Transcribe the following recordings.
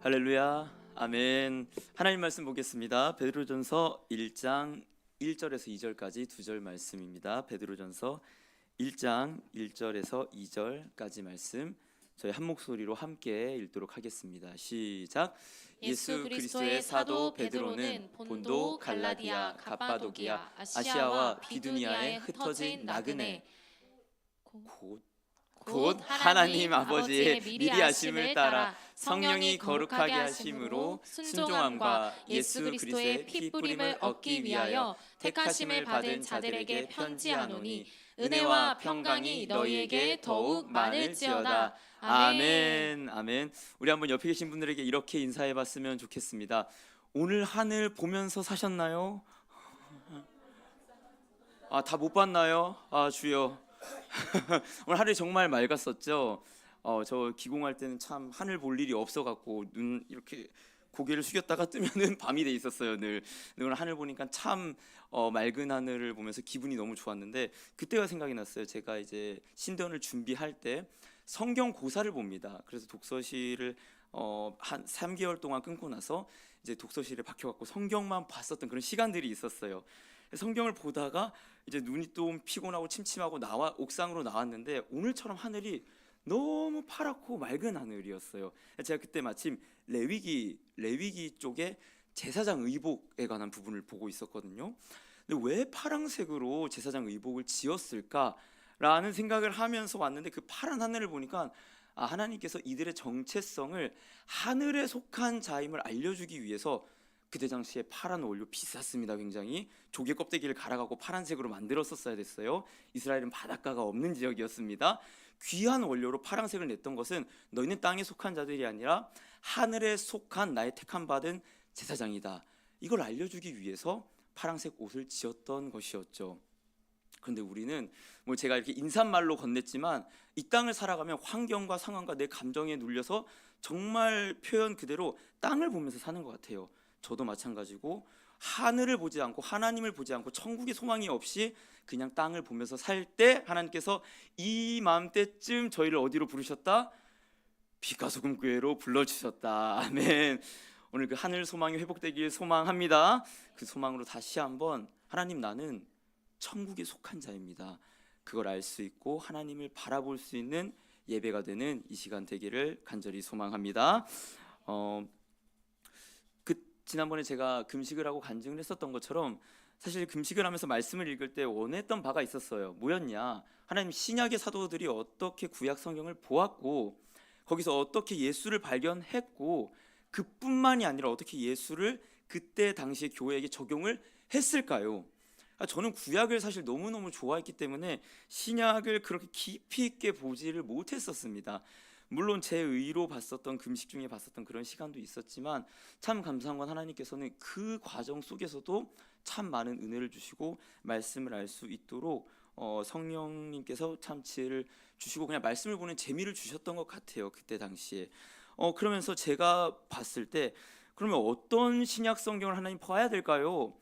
할렐루야. 아멘. 하나님 말씀 보겠습니다. 베드로전서 1장 1절에서 2절까지 두 절 말씀입니다. 베드로전서 1장 1절에서 2절까지 말씀 저희 한 목소리로 함께 읽도록 하겠습니다. 시작. 예수 그리스도의 사도 베드로는 본도, 갈라디아, 갑바도기아, 아시아와 비두니아에 흩어진 나그네 곧 하나님 아버지의 미리 하심을 따라 성령이 거룩하게 하심으로 순종함과 예수 그리스도의 피 뿌림을 얻기 위하여 택하심을 받은 자들에게 편지하노니 은혜와 평강이 너희에게 더욱 많을지어다. 아멘. 아멘. 우리 한번 옆에 계신 분들에게 이렇게 인사해 봤으면 좋겠습니다. 오늘 하늘 보면서 사셨나요? 다 못 봤나요? 주여. 오늘 하늘이 정말 맑았었죠. 저 기공할 때는 참 하늘 볼 일이 없어갖고 눈 이렇게 고개를 숙였다가 뜨면은 밤이 돼 있었어요. 늘 오늘 하늘 보니까 참 맑은 하늘을 보면서 기분이 너무 좋았는데 그때가 생각이 났어요. 제가 이제 신대원을 준비할 때 성경 고사를 봅니다. 그래서 독서실을 한 3개월 동안 끊고 나서 이제 독서실에 박혀갖고 성경만 봤었던 그런 시간들이 있었어요. 성경을 보다가 이제 눈이 좀 피곤하고 침침하고 옥상으로 나왔는데 오늘처럼 하늘이 너무 파랗고 맑은 하늘이었어요. 제가 그때 마침 레위기 쪽에 제사장 의복에 관한 부분을 보고 있었거든요. 근데 왜 파란색으로 제사장 의복을 지었을까라는 생각을 하면서 왔는데 그 파란 하늘을 보니까 하나님께서 이들의 정체성을 하늘에 속한 자임을 알려주기 위해서 그때 당시에 파란 원료 비쌌습니다. 굉장히 조개 껍데기를 갈아가고 파란색으로 만들었었어야 됐어요. 이스라엘은 바닷가가 없는 지역이었습니다. 귀한 원료로 파란색을 냈던 것은 너희는 땅에 속한 자들이 아니라 하늘에 속한 나의 택함 받은 제사장이다. 이걸 알려주기 위해서 파란색 옷을 지었던 것이었죠. 그런데 우리는 제가 이렇게 인사말로 건넸지만 이 땅을 살아가면 환경과 상황과 내 감정에 눌려서 정말 표현 그대로 땅을 보면서 사는 것 같아요. 저도 마찬가지고 하늘을 보지 않고 하나님을 보지 않고 천국의 소망이 없이 그냥 땅을 보면서 살 때 하나님께서 이 마음때쯤 저희를 어디로 부르셨다? 빛과 소금 교회로 불러주셨다. 아멘. 오늘 그 하늘 소망이 회복되길 소망합니다. 그 소망으로 다시 한번 하나님, 나는 천국에 속한 자입니다. 그걸 알 수 있고 하나님을 바라볼 수 있는 예배가 되는 이 시간 되기를 간절히 소망합니다. 지난번에 제가 금식을 하고 간증을 했었던 것처럼 사실 금식을 하면서 말씀을 읽을 때 원했던 바가 있었어요. 뭐였냐? 하나님, 신약의 사도들이 어떻게 구약 성경을 보았고 거기서 어떻게 예수를 발견했고 그뿐만이 아니라 어떻게 예수를 그때 당시의 교회에게 적용을 했을까요? 저는 구약을 사실 너무너무 좋아했기 때문에 신약을 그렇게 깊이 있게 보지를 못했었습니다. 물론 제 의로 봤었던 금식 중에 봤었던 그런 시간도 있었지만 참 감사한 건 하나님께서는 그 과정 속에서도 참 많은 은혜를 주시고 말씀을 알 수 있도록 성령님께서 참 지혜를 주시고 그냥 말씀을 보는 재미를 주셨던 것 같아요. 그때 당시에 그러면서 제가 봤을 때 그러면 어떤 신약 성경을 하나님 봐야 될까요?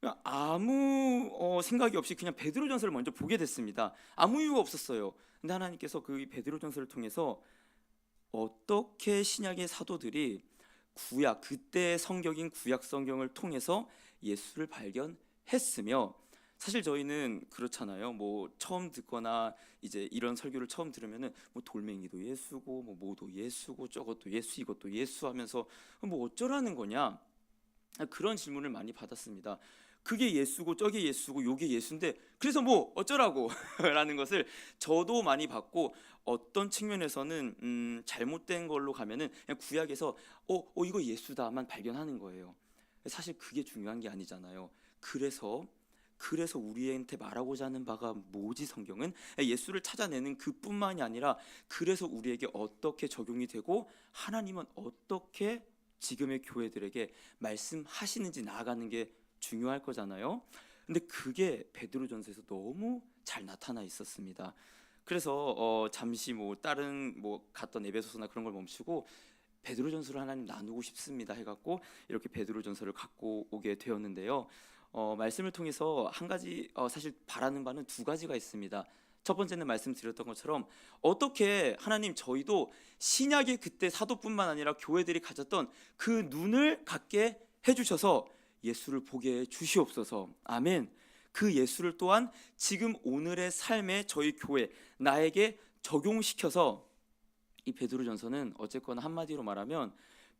그냥 아무 생각이 없이 그냥 베드로전서를 먼저 보게 됐습니다. 아무 이유가 없었어요. 근데 하나님께서 그 베드로전서를 통해서 어떻게 신약의 사도들이 그때의 성경인 구약 성경을 통해서 예수를 발견했으며, 사실 저희는 그렇잖아요. 처음 듣거나 이제 이런 설교를 처음 들으면은 돌멩이도 예수고 뭐도 예수고 저것도 예수 이것도 예수 하면서 어쩌라는 거냐, 그런 질문을 많이 받았습니다. 그게 예수고 저게 예수고 요게 예수인데 그래서 어쩌라고 라는 것을 저도 많이 받고, 어떤 측면에서는 잘못된 걸로 가면은 그냥 구약에서 이거 예수다만 발견하는 거예요. 사실 그게 중요한 게 아니잖아요. 그래서 우리한테 말하고자 하는 바가 뭐지? 성경은 예수를 찾아내는 그뿐만이 아니라 그래서 우리에게 어떻게 적용이 되고 하나님은 어떻게 지금의 교회들에게 말씀하시는지 나아가는 게 중요할 거잖아요. 근데 그게 베드로전서에서 너무 잘 나타나 있었습니다. 그래서 잠시 다른 갔던 에베소서나 그런 걸 멈추고 베드로전서를 하나님 나누고 싶습니다 해갖고 이렇게 베드로전서를 갖고 오게 되었는데요. 말씀을 통해서 한 가지 사실 바라는 바는 두 가지가 있습니다. 첫 번째는 말씀드렸던 것처럼 어떻게 하나님 저희도 신약의 그때 사도뿐만 아니라 교회들이 가졌던 그 눈을 갖게 해주셔서 예수를 보게 해 주시옵소서. 아멘. 그 예수를 또한 지금 오늘의 삶에 저희 교회 나에게 적용시켜서 이 베드로전서는 어쨌거나 한마디로 말하면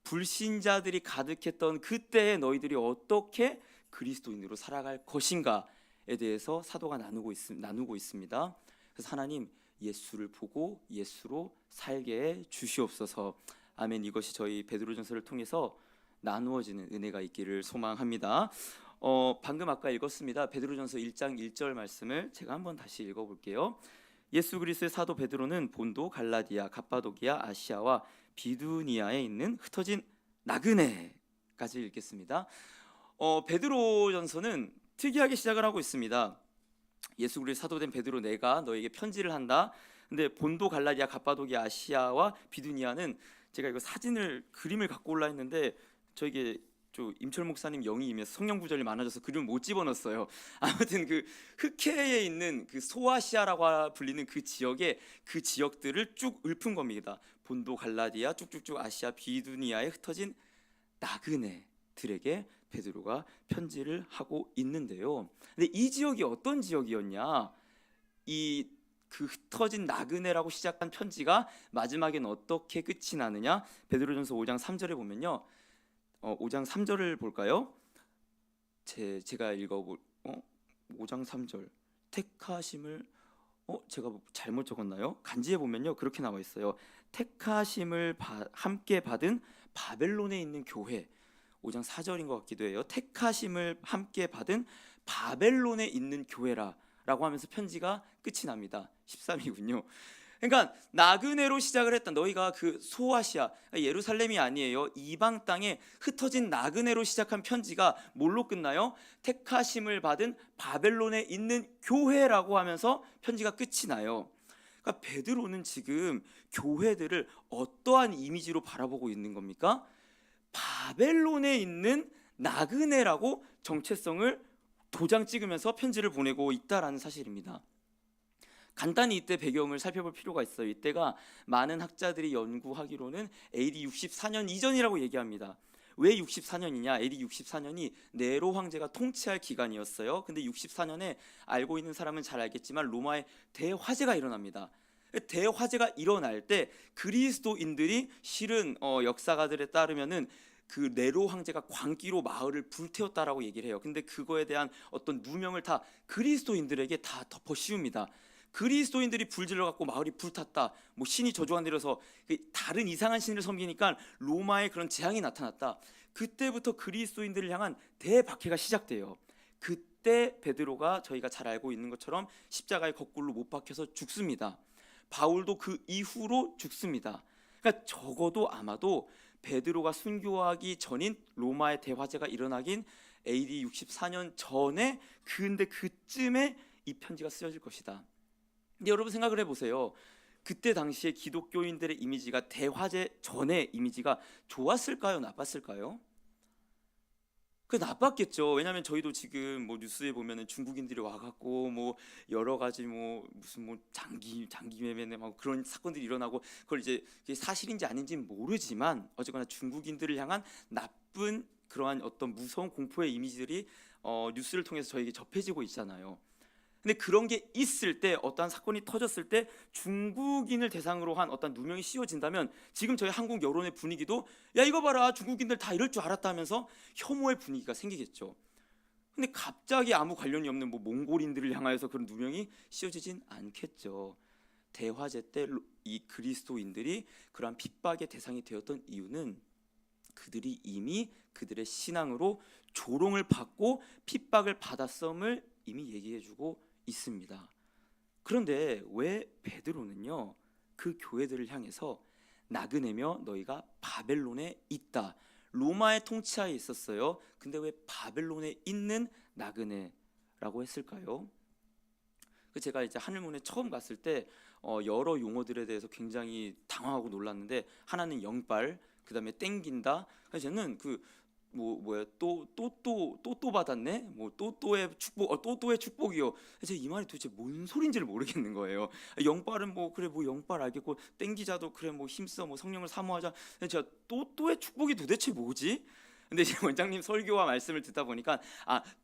불신자들이 가득했던 그때의 너희들이 어떻게 그리스도인으로 살아갈 것인가에 대해서 사도가 나누고 있습니다. 그래서 하나님 예수를 보고 예수로 살게 해 주시옵소서. 아멘. 이것이 저희 베드로전서를 통해서 나누어지는 은혜가 있기를 소망합니다. 방금 아까 읽었습니다. 베드로전서 1장 1절 말씀을 제가 한번 다시 읽어볼게요. 예수 그리스도의 사도 베드로는 본도, 갈라디아, 갑바도기아, 아시아와 비두니아에 있는 흩어진 나그네까지 읽겠습니다. 베드로전서는 특이하게 시작을 하고 있습니다. 예수 그리스도의 사도된 베드로 내가 너에게 편지를 한다. 근데 본도, 갈라디아, 갑바도기아, 아시아와 비두니아는 제가 이거 그림을 갖고 올라 했는데 저에게 임철 목사님 영이 임해서 성령 구절이 많아져서 그림을 못 집어넣었어요. 아무튼 그 흑해에 있는 그 소아시아라고 불리는 그 지역들을 쭉 읊은 겁니다. 본도, 갈라디아, 쭉쭉쭉 아시아, 비두니아에 흩어진 나그네들에게 베드로가 편지를 하고 있는데요. 근데 이 지역이 어떤 지역이었냐? 그 흩어진 나그네라고 시작한 편지가 마지막엔 어떻게 끝이 나느냐? 베드로전서 5장 3절에 보면요. 5장 3절을 볼까요? 제가 읽어볼 5장 3절 택하심을 제가 잘못 적었나요? 간지에 보면요 그렇게 나와 있어요. 택하심을 함께 받은 바벨론에 있는 교회. 5장 4절인 것 같기도 해요. 택하심을 함께 받은 바벨론에 있는 교회라라고 하면서 편지가 끝이 납니다. 13이군요. 그러니까 나그네로 시작을 했던 너희가 그 소아시아 예루살렘이 아니에요. 이방 땅에 흩어진 나그네로 시작한 편지가 뭘로 끝나요? 택하심을 받은 바벨론에 있는 교회라고 하면서 편지가 끝이 나요. 그러니까 베드로는 지금 교회들을 어떠한 이미지로 바라보고 있는 겁니까? 바벨론에 있는 나그네라고 정체성을 도장 찍으면서 편지를 보내고 있다라는 사실입니다. 간단히 이때 배경을 살펴볼 필요가 있어요. 이때가 많은 학자들이 연구하기로는 AD 64년 이전이라고 얘기합니다. 왜 64년이냐? AD 64년이 네로 황제가 통치할 기간이었어요. 근데 64년에 알고 있는 사람은 잘 알겠지만 로마의 대화재가 일어납니다. 대화재가 일어날 때 그리스도인들이 실은 역사가들에 따르면은 그 네로 황제가 광기로 마을을 불태웠다라고 얘기를 해요. 근데 그거에 대한 어떤 누명을 다 그리스도인들에게 다 덮어 씌웁니다. 그리스도인들이 불질러 갖고 마을이 불탔다. 신이 저주가 내려서 다른 이상한 신을 섬기니까 로마의 그런 재앙이 나타났다. 그때부터 그리스도인들을 향한 대박해가 시작돼요. 그때 베드로가 저희가 잘 알고 있는 것처럼 십자가에 거꾸로 못 박혀서 죽습니다. 바울도 그 이후로 죽습니다. 그러니까 적어도 아마도 베드로가 순교하기 전인 로마의 대화재가 일어나긴 AD 64년 전에 근데 그쯤에 이 편지가 쓰여질 것이다. 근데 여러분 생각을 해보세요. 그때 당시에 기독교인들의 이미지가 대화재 전의 이미지가 좋았을까요? 나빴을까요? 그 나빴겠죠. 왜냐하면 저희도 지금 뉴스에 보면은 중국인들이 와갖고 여러 가지 무슨 장기 매매네 막 그런 사건들이 일어나고 그걸 이제 그게 사실인지 아닌지는 모르지만 어쨌거나 중국인들을 향한 나쁜 그러한 어떤 무서운 공포의 이미지들이 뉴스를 통해서 저에게 접해지고 있잖아요. 근데 그런 게 있을 때 어떠한 사건이 터졌을 때 중국인을 대상으로 한 어떤 누명이 씌워진다면 지금 저희 한국 여론의 분위기도 야 이거 봐라 중국인들 다 이럴 줄 알았다 하면서 혐오의 분위기가 생기겠죠. 근데 갑자기 아무 관련이 없는 몽골인들을 향하여서 그런 누명이 씌워지진 않겠죠. 대화제 때 이 그리스도인들이 그러한 핍박의 대상이 되었던 이유는 그들이 이미 그들의 신앙으로 조롱을 받고 핍박을 받았음을 이미 얘기해주고 있습니다. 그런데 왜 베드로는요 그 교회들을 향해서 나그네며 너희가 바벨론에 있다. 로마의 통치하에 있었어요. 근데 왜 바벨론에 있는 나그네라고 했을까요? 제가 이제 하늘문에 처음 갔을 때 여러 용어들에 대해서 굉장히 당황하고 놀랐는데 하나는 영빨, 그 다음에 땡긴다. 그래서 저는 또 받았네. 뭐 또의 축복, 또의 축복이요. 제가 이 말이 도대체 뭔 소린지를 모르겠는 거예요. 영빨은 뭐 그래 뭐 영빨 알겠고 땡기자도 그래 뭐 힘써 뭐 성령을 사모하자. 근데 제가 또의 축복이 도대체 뭐지? 근데 이제 원장님 설교와 말씀을 듣다 보니까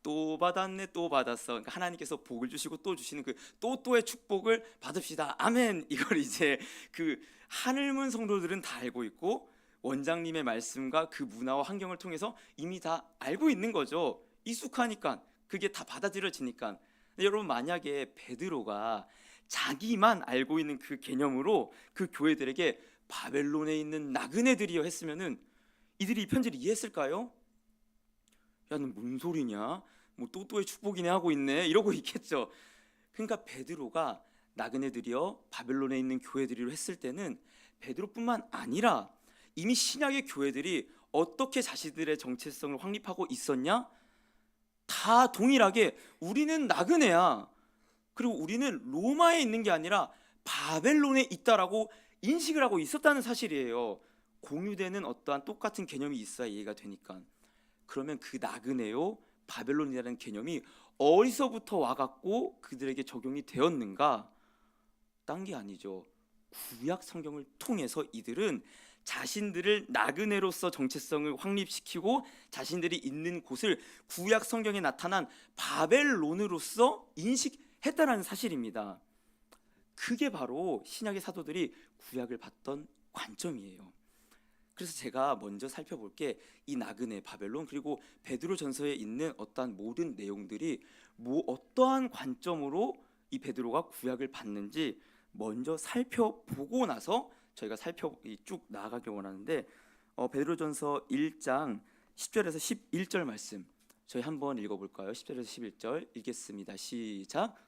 또 받았네 또 받았어. 그러니까 하나님께서 복을 주시고 또 주시는 그 또의 축복을 받읍시다. 아멘. 이걸 이제 그 하늘문 성도들은 다 알고 있고 원장님의 말씀과 그 문화와 환경을 통해서 이미 다 알고 있는 거죠. 익숙하니까 그게 다 받아들여지니까. 근데 여러분 만약에 베드로가 자기만 알고 있는 그 개념으로 그 교회들에게 바벨론에 있는 나그네들이여 했으면은 이들이 이 편지를 이해했을까요? 야, 너 뭔 소리냐? 뭐 또의 축복이네 하고 있네 이러고 있겠죠. 그러니까 베드로가 나그네들이여 바벨론에 있는 교회들이로 했을 때는 베드로뿐만 아니라 이미 신약의 교회들이 어떻게 자신들의 정체성을 확립하고 있었냐? 다 동일하게 우리는 나그네야. 그리고 우리는 로마에 있는 게 아니라 바벨론에 있다라고 인식을 하고 있었다는 사실이에요. 공유되는 어떠한 똑같은 개념이 있어야 이해가 되니까. 그러면 그 나그네요 바벨론이라는 개념이 어디서부터 와갖고 그들에게 적용이 되었는가? 딴 게 아니죠. 구약 성경을 통해서 이들은 자신들을 나그네로서 정체성을 확립시키고 자신들이 있는 곳을 구약 성경에 나타난 바벨론으로서 인식했다는 사실입니다. 그게 바로 신약의 사도들이 구약을 봤던 관점이에요. 그래서 제가 먼저 살펴볼 게 이 나그네 바벨론 그리고 베드로전서에 있는 어떠한 모든 내용들이 어떠한 관점으로 이 베드로가 구약을 봤는지 먼저 살펴보고 나서 저희가 쭉 나아가길 원하는데 베드로전서 1장 10절에서 11절 말씀 저희 한번 읽어볼까요? 10절에서 11절 읽겠습니다. 시작.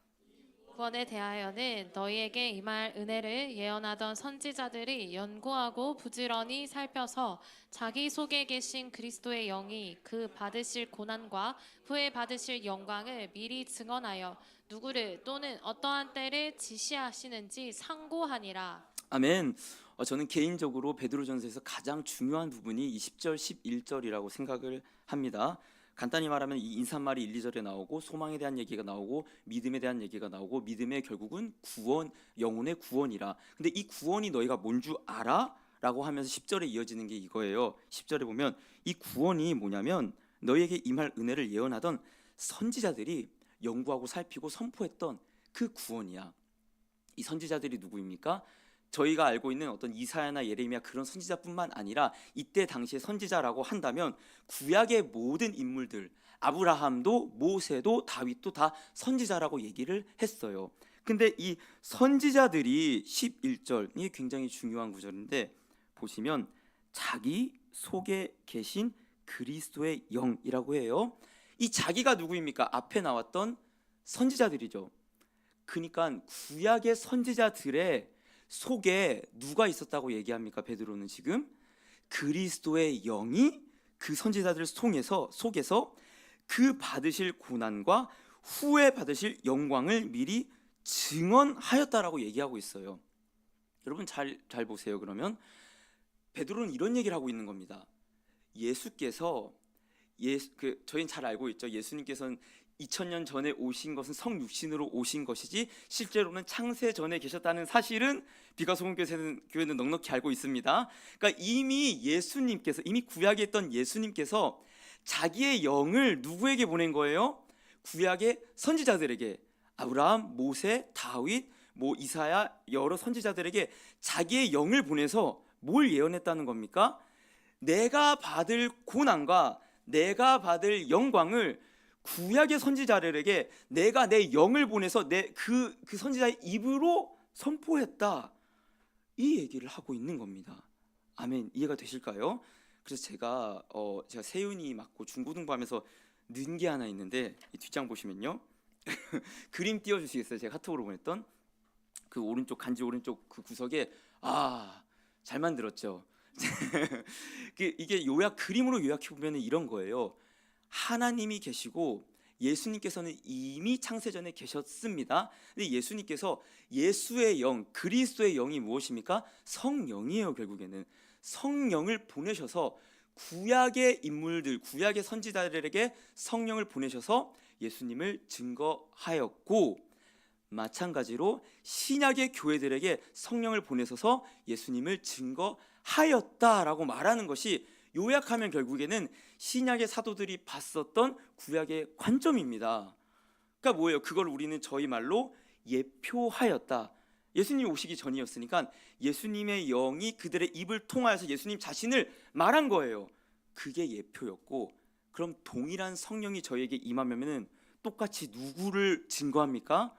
구원에 대하여는 너희에게 임할 은혜를 예언하던 선지자들이 연구하고 부지런히 살펴서 자기 속에 계신 그리스도의 영이 그 받으실 고난과 후에 받으실 영광을 미리 증언하여 누구를 또는 어떠한 때를 지시하시는지 상고하니라. 아멘. 저는 개인적으로 베드로전서에서 가장 중요한 부분이 20절 11절이라고 생각을 합니다. 간단히 말하면 이 인사말이 1, 2절에 나오고 소망에 대한 얘기가 나오고 믿음에 대한 얘기가 나오고 믿음의 결국은 구원, 영혼의 구원이라. 근데 이 구원이 너희가 뭔 줄 알아? 라고 하면서 10절에 이어지는 게 이거예요. 10절에 보면 이 구원이 뭐냐면 너희에게 임할 은혜를 예언하던 선지자들이 연구하고 살피고 선포했던 그 구원이야. 이 선지자들이 누구입니까? 저희가 알고 있는 어떤 이사야나 예레미야 그런 선지자뿐만 아니라 이때 당시의 선지자라고 한다면 구약의 모든 인물들 아브라함도 모세도 다윗도 다 선지자라고 얘기를 했어요. 근데 이 선지자들이 11절 이게 굉장히 중요한 구절인데 보시면 자기 속에 계신 그리스도의 영이라고 해요. 이 자기가 누구입니까? 앞에 나왔던 선지자들이죠. 그러니까 구약의 선지자들의 속에 누가 있었다고 얘기합니까? 베드로는 지금 그리스도의 영이 그 선지자들을 속에서 그 받으실 고난과 후에 받으실 영광을 미리 증언하였다라고 얘기하고 있어요. 여러분 잘 보세요. 그러면 베드로는 이런 얘기를 하고 있는 겁니다. 예수께서 저희는 잘 알고 있죠. 예수님께서는 2000년 전에 오신 것은 성육신으로 오신 것이지 실제로는 창세 전에 계셨다는 사실은 비가소금교회는 넉넉히 알고 있습니다. 그러니까 이미 구약에 있던 예수님께서 자기의 영을 누구에게 보낸 거예요? 구약의 선지자들에게 아브라함, 모세, 다윗, 이사야 여러 선지자들에게 자기의 영을 보내서 뭘 예언했다는 겁니까? 내가 받을 고난과 내가 받을 영광을 구약의 선지자들에게 내가 내 영을 보내서 그 선지자의 입으로 선포했다. 이 얘기를 하고 있는 겁니다. 아멘. 이해가 되실까요? 그래서 제가 세윤이 맞고 중고등부하면서 는 게 하나 있는데 이 뒷장 보시면요. 그림 띄워주시겠어요? 제가 카톡으로 보냈던 그 간지 오른쪽 그 구석에 잘 만들었죠. 이게 그림으로 요약해 보면 이런 거예요. 하나님이 계시고 예수님께서는 이미 창세전에 계셨습니다. 근데 예수님께서 예수의 영, 그리스도의 영이 무엇입니까? 성령이에요. 결국에는 성령을 보내셔서 구약의 인물들, 구약의 선지자들에게 성령을 보내셔서 예수님을 증거하였고, 마찬가지로 신약의 교회들에게 성령을 보내셔서 예수님을 증거하였다라고 말하는 것이 요약하면 결국에는 신약의 사도들이 봤었던 구약의 관점입니다. 그러니까 뭐예요? 그걸 우리는 저희 말로 예표하였다. 예수님 오시기 전이었으니까 예수님의 영이 그들의 입을 통하여서 예수님 자신을 말한 거예요. 그게 예표였고, 그럼 동일한 성령이 저희에게 임하면은 똑같이 누구를 증거합니까?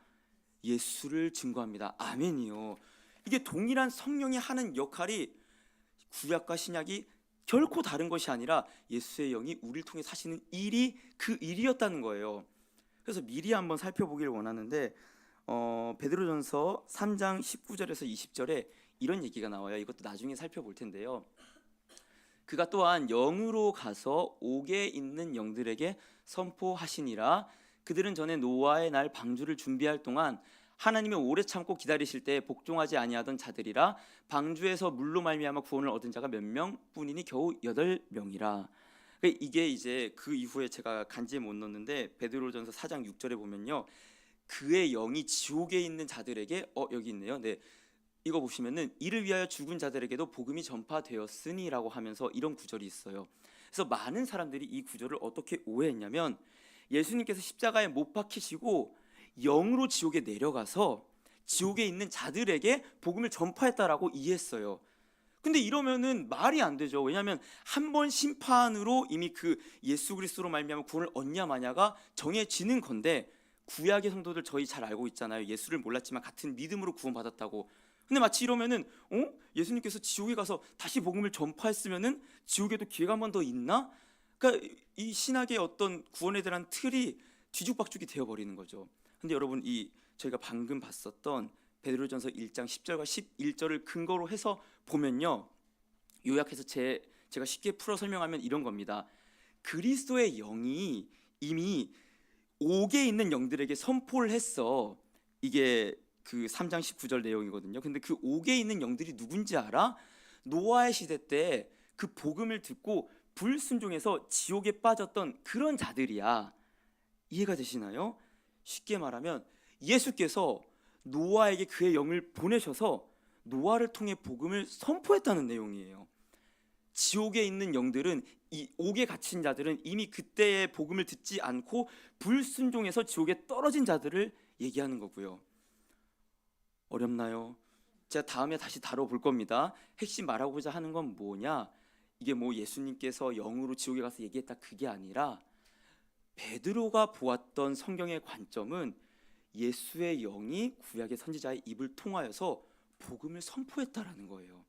예수를 증거합니다. 아멘이요. 이게 동일한 성령이 하는 역할이 구약과 신약이 결코 다른 것이 아니라 예수의 영이 우리를 통해 사시는 일이 그 일이었다는 거예요. 그래서 미리 한번 살펴보기를 원하는데 베드로전서 3장 19절에서 20절에 이런 얘기가 나와요. 이것도 나중에 살펴볼 텐데요. 그가 또한 영으로 가서 옥에 있는 영들에게 선포하시니라. 그들은 전에 노아의 날 방주를 준비할 동안 하나님이 오래 참고 기다리실 때 복종하지 아니하던 자들이라. 방주에서 물로 말미암아 구원을 얻은 자가 몇 명뿐이니 겨우 8명이라. 이게 이제 그 이후에 제가 간지에 못 넣었는데 베드로전서 4장 6절에 보면요, 그의 영이 지옥에 있는 자들에게 여기 있네요. 네, 이거 보시면은 이를 위하여 죽은 자들에게도 복음이 전파되었으니라고 하면서 이런 구절이 있어요. 그래서 많은 사람들이 이 구절을 어떻게 오해했냐면 예수님께서 십자가에 못 박히시고 영으로 지옥에 내려가서 지옥에 있는 자들에게 복음을 전파했다라고 이해했어요. 근데 이러면은 말이 안 되죠. 왜냐하면 한 번 심판으로 이미 그 예수 그리스도로 말미암아 구원을 얻냐 마냐가 정해지는 건데, 구약의 성도들 저희 잘 알고 있잖아요. 예수를 몰랐지만 같은 믿음으로 구원받았다고. 근데 마치 이러면은 예수님께서 지옥에 가서 다시 복음을 전파했으면은 지옥에도 기회가 한 번 더 있나? 그러니까 이 신학의 어떤 구원에 대한 틀이 뒤죽박죽이 되어버리는 거죠. 근데 여러분, 이 저희가 방금 봤었던 베드로전서 1장 10절과 11절을 근거로 해서 보면요, 요약해서 제가 쉽게 풀어 설명하면 이런 겁니다. 그리스도의 영이 이미 옥에 있는 영들에게 선포를 했어. 이게 그 3장 19절 내용이거든요. 근데 그 옥에 있는 영들이 누군지 알아? 노아의 시대 때 그 복음을 듣고 불순종해서 지옥에 빠졌던 그런 자들이야. 이해가 되시나요? 쉽게 말하면 예수께서 노아에게 그의 영을 보내셔서 노아를 통해 복음을 선포했다는 내용이에요. 지옥에 있는 영들은, 이 옥에 갇힌 자들은 이미 그때의 복음을 듣지 않고 불순종해서 지옥에 떨어진 자들을 얘기하는 거고요. 어렵나요? 제가 다음에 다시 다뤄볼 겁니다. 핵심 말하고자 하는 건 뭐냐? 이게 뭐 예수님께서 영으로 지옥에 가서 얘기했다, 그게 아니라 베드로가 보았던 성경의 관점은 예수의 영이 구약의 선지자의 입을 통하여서 복음을 선포했다라는 거예요.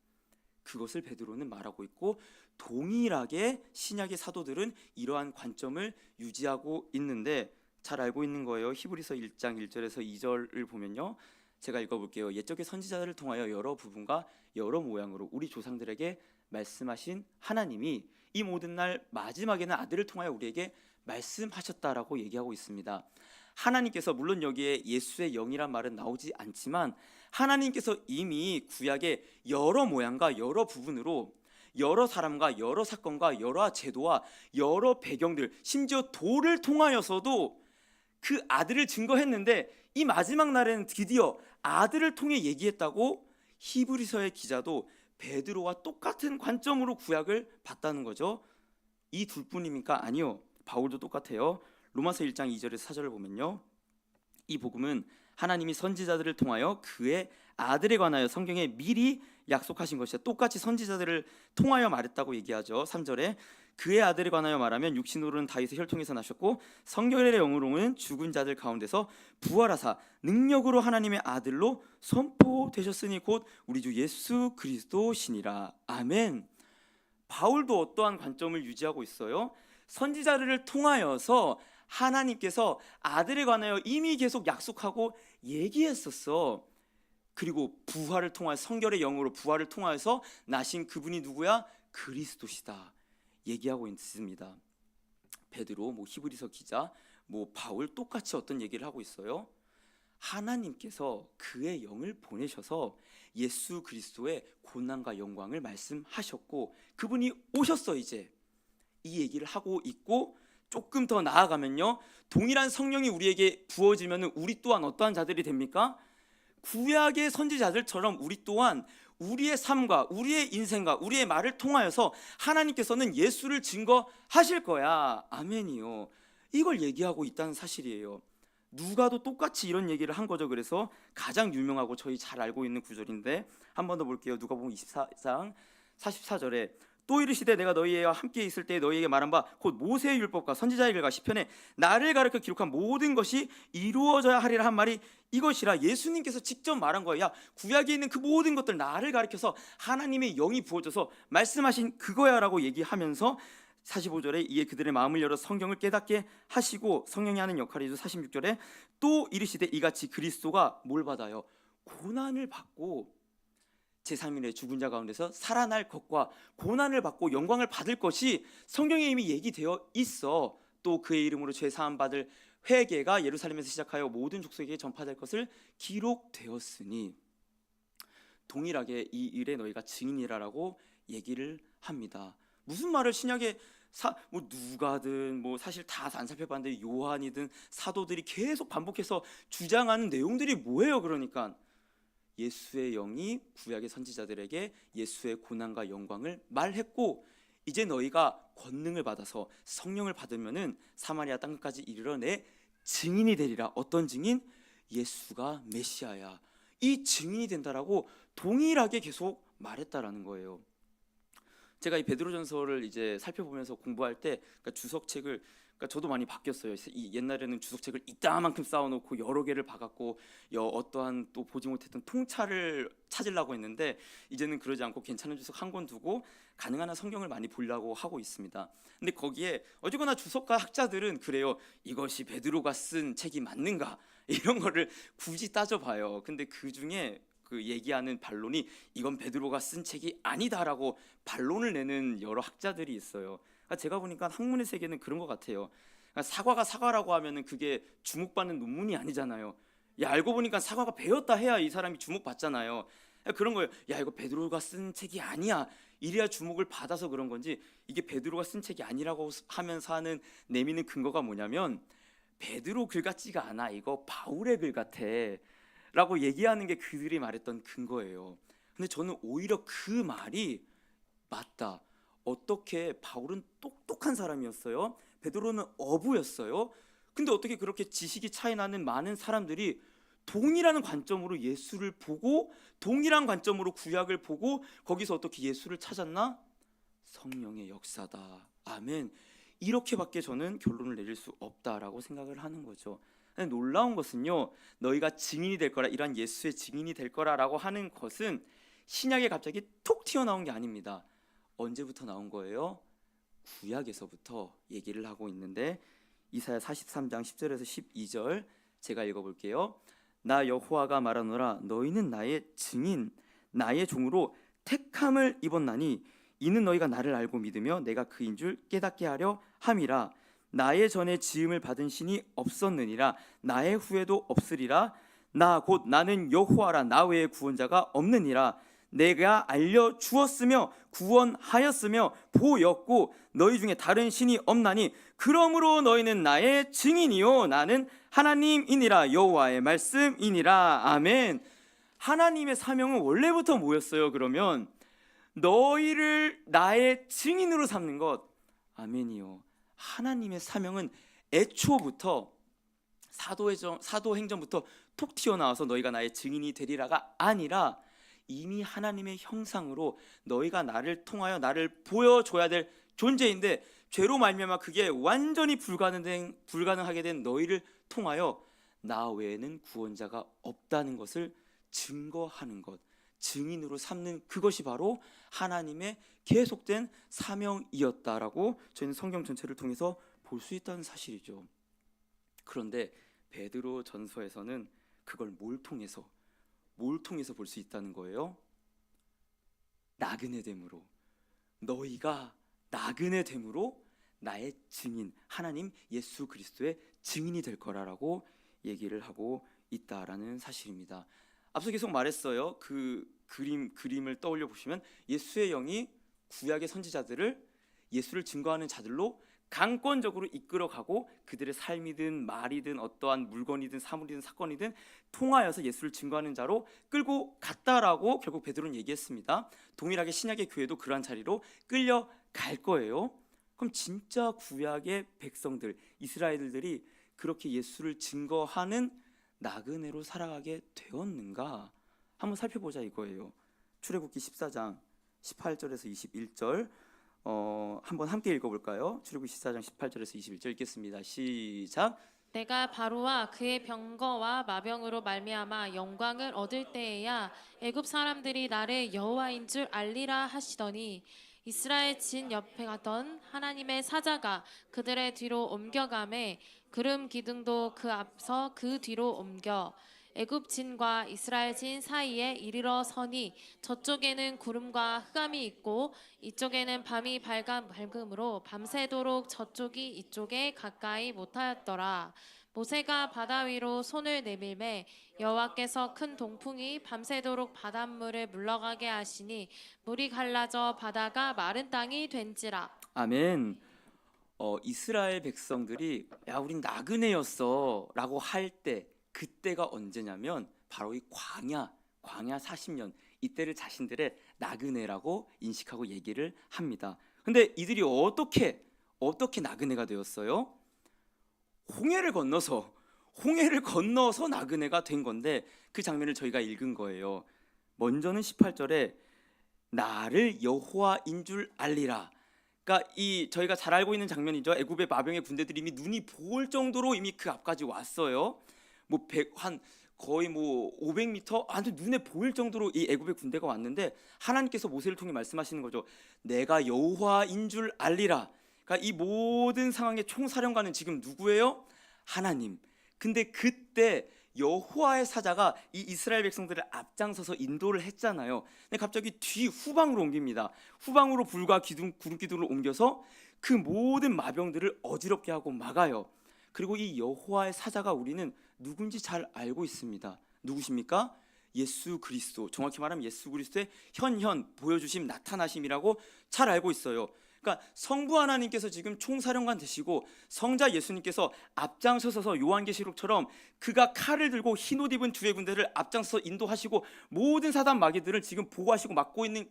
그것을 베드로는 말하고 있고, 동일하게 신약의 사도들은 이러한 관점을 유지하고 있는데 잘 알고 있는 거예요. 히브리서 1장 1절에서 2절을 보면요, 제가 읽어볼게요. 옛적의 선지자들을 통하여 여러 부분과 여러 모양으로 우리 조상들에게 말씀하신 하나님이 이 모든 날 마지막에는 아들을 통하여 우리에게 말씀하셨다라고 얘기하고 있습니다. 하나님께서, 물론 여기에 예수의 영이란 말은 나오지 않지만, 하나님께서 이미 구약의 여러 모양과 여러 부분으로 여러 사람과 여러 사건과 여러 제도와 여러 배경들, 심지어 돌을 통하여서도 그 아들을 증거했는데, 이 마지막 날에는 드디어 아들을 통해 얘기했다고 히브리서의 기자도 베드로와 똑같은 관점으로 구약을 봤다는 거죠. 이 둘뿐입니까? 아니요, 바울도 똑같아요. 로마서 1장 2절에서 4절을 보면요, 이 복음은 하나님이 선지자들을 통하여 그의 아들에 관하여 성경에 미리 약속하신 것이다. 똑같이 선지자들을 통하여 말했다고 얘기하죠. 3절에 그의 아들에 관하여 말하면 육신으로는 다윗의 혈통에서 나셨고 성결의 영으로는 죽은 자들 가운데서 부활하사 능력으로 하나님의 아들로 선포되셨으니 곧 우리 주 예수 그리스도시니라. 아멘. 바울도 어떠한 관점을 유지하고 있어요? 선지자들을 통하여서 하나님께서 아들에 관하여 이미 계속 약속하고 얘기했었어. 그리고 부활을 통하여, 성결의 영으로 부활을 통하여서 나신 그분이 누구야? 그리스도시다 얘기하고 있습니다. 베드로, 히브리서 기자, 바울 똑같이 어떤 얘기를 하고 있어요? 하나님께서 그의 영을 보내셔서 예수 그리스도의 고난과 영광을 말씀하셨고 그분이 오셨어. 이제 이 얘기를 하고 있고, 조금 더 나아가면요, 동일한 성령이 우리에게 부어지면 우리 또한 어떠한 자들이 됩니까? 구약의 선지자들처럼 우리 또한 우리의 삶과 우리의 인생과 우리의 말을 통하여서 하나님께서는 예수를 증거하실 거야. 아멘이요. 이걸 얘기하고 있다는 사실이에요. 누가도 똑같이 이런 얘기를 한 거죠. 그래서 가장 유명하고 저희 잘 알고 있는 구절인데 한 번 더 볼게요. 누가복음 24장 44절에 또 이르시되 내가 너희와 함께 있을 때 너희에게 말한 바 곧 모세의 율법과 선지자의 글과 시편에 나를 가르쳐 기록한 모든 것이 이루어져야 하리라 한 말이 이것이라. 예수님께서 직접 말한 거예요. 야, 구약에 있는 그 모든 것들 나를 가르쳐서 하나님의 영이 부어져서 말씀하신 그거야 라고 얘기하면서 45절에 이에 그들의 마음을 열어 성경을 깨닫게 하시고, 성령이 하는 역할이죠. 46절에 또 이르시되 이같이 그리스도가 뭘 받아요? 고난을 받고 제3일에 죽은 자 가운데서 살아날 것과 고난을 받고 영광을 받을 것이 성경에 이미 얘기되어 있어. 또 그의 이름으로 죄 사함 받을 회개가 예루살렘에서 시작하여 모든 족속에게 전파될 것을 기록되었으니, 동일하게 이 일에 너희가 증인이라라고 얘기를 합니다. 무슨 말을 신약에 누가든 사실 다 안 살펴봤는데 요한이든 사도들이 계속 반복해서 주장하는 내용들이 뭐예요? 그러니까 예수의 영이 구약의 선지자들에게 예수의 고난과 영광을 말했고, 이제 너희가 권능을 받아서 성령을 받으면은 사마리아 땅끝까지 이르러 내 증인이 되리라. 어떤 증인? 예수가 메시아야. 이 증인이 된다라고 동일하게 계속 말했다라는 거예요. 제가 이 베드로전서를 이제 살펴보면서 공부할 때, 그러니까 주석책을, 그러니까 저도 많이 바뀌었어요. 옛날에는 주석책을 이따만큼 쌓아놓고 여러 개를 박았고 어떠한 또 보지 못했던 통찰을 찾으려고 했는데, 이제는 그러지 않고 괜찮은 주석 한 권 두고 가능한 한 성경을 많이 보려고 하고 있습니다. 근데 거기에 어쨌거나 주석가 학자들은 그래요. 이것이 베드로가 쓴 책이 맞는가? 이런 거를 굳이 따져봐요. 근데 그 중에 그 얘기하는 반론이 이건 베드로가 쓴 책이 아니다라고 반론을 내는 여러 학자들이 있어요. 그러니까 제가 보니까 학문의 세계는 그런 것 같아요. 그러니까 사과가 사과라고 하면은 그게 주목받는 논문이 아니잖아요. 야, 알고 보니까 사과가 배웠다 해야 이 사람이 주목받잖아요. 그런 거예요. 야, 이거 베드로가 쓴 책이 아니야. 이래야 주목을 받아서 그런 건지, 이게 베드로가 쓴 책이 아니라고 하면서 하는 내미는 근거가 뭐냐면, 베드로 글 같지가 않아. 이거 바울의 글 같아. 라고 얘기하는 게 그들이 말했던 근거예요. 근데 저는 오히려 그 말이 맞다. 어떻게 바울은 똑똑한 사람이었어요. 베드로는 어부였어요. 근데 어떻게 그렇게 지식이 차이 나는 많은 사람들이 동일한 관점으로 예수를 보고 동일한 관점으로 구약을 보고 거기서 어떻게 예수를 찾았나? 성령의 역사다. 아멘. 이렇게밖에 저는 결론을 내릴 수 없다라고 생각을 하는 거죠. 놀라운 것은요, 너희가 증인이 될 거라, 이러한 예수의 증인이 될 거라라고 하는 것은 신약에 갑자기 톡 튀어나온 게 아닙니다. 언제부터 나온 거예요? 구약에서부터 얘기를 하고 있는데, 이사야 43장 10절에서 12절 제가 읽어볼게요. 나 여호와가 말하노라. 너희는 나의 증인, 나의 종으로 택함을 입었나니 이는 너희가 나를 알고 믿으며 내가 그인 줄 깨닫게 하려 함이라. 나의 전에 지음을 받은 신이 없었느니라. 나의 후에도 없으리라. 나 곧 나는 여호와라. 나 외에 구원자가 없느니라. 내가 알려 주었으며 구원하였으며 보였고 너희 중에 다른 신이 없나니 그러므로 너희는 나의 증인이요 나는 하나님이니라. 여호와의 말씀이니라. 아멘. 하나님의 사명은 원래부터 뭐였어요? 그러면 너희를 나의 증인으로 삼는 것. 아멘이요. 하나님의 사명은 애초부터 사도행전부터 톡 튀어나와서 너희가 나의 증인이 되리라가 아니라 이미 하나님의 형상으로 너희가 나를 통하여 나를 보여줘야 될 존재인데, 죄로 말미암아 그게 완전히 불가능하게 된 너희를 통하여 나 외에는 구원자가 없다는 것을 증거하는 것, 증인으로 삼는 그것이 바로 하나님의 계속된 사명이었다라고 저희는 성경 전체를 통해서 볼 수 있다는 사실이죠. 그런데 베드로 전서에서는 그걸 뭘 통해서 볼 수 있다는 거예요? 나그네 됨으로. 너희가 나그네 됨으로 나의 증인, 하나님 예수 그리스도의 증인이 될 거라라고 얘기를 하고 있다라는 사실입니다. 앞서 계속 말했어요. 그 그림을 떠올려 보시면 예수의 영이 구약의 선지자들을 예수를 증거하는 자들로 강권적으로 이끌어가고 그들의 삶이든 말이든 어떠한 물건이든 사물이든 사건이든 통하여서 예수를 증거하는 자로 끌고 갔다라고 결국 베드로는 얘기했습니다. 동일하게 신약의 교회도 그러한 자리로 끌려갈 거예요. 그럼 진짜 구약의 백성들, 이스라엘들이 그렇게 예수를 증거하는 나그네로 살아가게 되었는가? 한번 살펴보자 이거예요. 출애굽기 14장 18절에서 21절 한번 함께 읽어볼까요? 출애굽기 14장 18절에서 21절 읽겠습니다. 시작. 내가 바로와 그의 병거와 마병으로 말미암아 영광을 얻을 때에야 애굽 사람들이 나를 여호와인 줄 알리라 하시더니 이스라엘 진 옆에 가던 하나님의 사자가 그들의 뒤로 옮겨가매 구름 기둥도 그 앞서 그 뒤로 옮겨 애굽 진과 이스라엘 진 사이에 이르러 서니 저쪽에는 구름과 흑암이 있고 이쪽에는 밤이 밝음으로 밤새도록 저쪽이 이쪽에 가까이 못하였더라. 모세가 바다 위로 손을 내밀매 여호와께서 큰 동풍이 밤새도록 바닷물을 물러가게 하시니 물이 갈라져 바다가 마른 땅이 된지라. 아멘. 이스라엘 백성들이 야 우린 나그네였어 라고 할 때 그때가 언제냐면 바로 이 광야 40년 이때를 자신들의 나그네라고 인식하고 얘기를 합니다. 근데 이들이 어떻게 나그네가 되었어요? 홍해를 건너서 나그네가 된 건데 그 장면을 저희가 읽은 거예요. 먼저는 18절에 나를 여호와인 줄 알리라. 그러니까 이 저희가 잘 알고 있는 장면이죠. 애굽의 마병의 군대들이 이미 눈이 보일 정도로 이미 그 앞까지 왔어요. 한 거의 500m 아주 눈에 보일 정도로 이 애굽의 군대가 왔는데 하나님께서 모세를 통해 말씀하시는 거죠. 내가 여호와인 줄 알리라. 그러니까 이 모든 상황의 총사령관은 지금 누구예요? 하나님. 근데 그때 여호와의 사자가 이 이스라엘 백성들을 앞장서서 인도를 했잖아요. 근데 갑자기 후방으로 옮깁니다. 후방으로 불과 구름 기둥을 옮겨서 그 모든 마병들을 어지럽게 하고 막아요. 그리고 이 여호와의 사자가 우리는 누군지 잘 알고 있습니다. 누구십니까? 예수 그리스도. 정확히 말하면 예수 그리스도의 현현 보여주심 나타나심이라고 잘 알고 있어요. 그러니까 성부 하나님께서 지금 총사령관 되시고 성자 예수님께서 앞장서서 요한계시록처럼 그가 칼을 들고 흰옷 입은 두의 군대를 앞장서 인도하시고 모든 사단 마귀들을 지금 보호하시고 막고 있는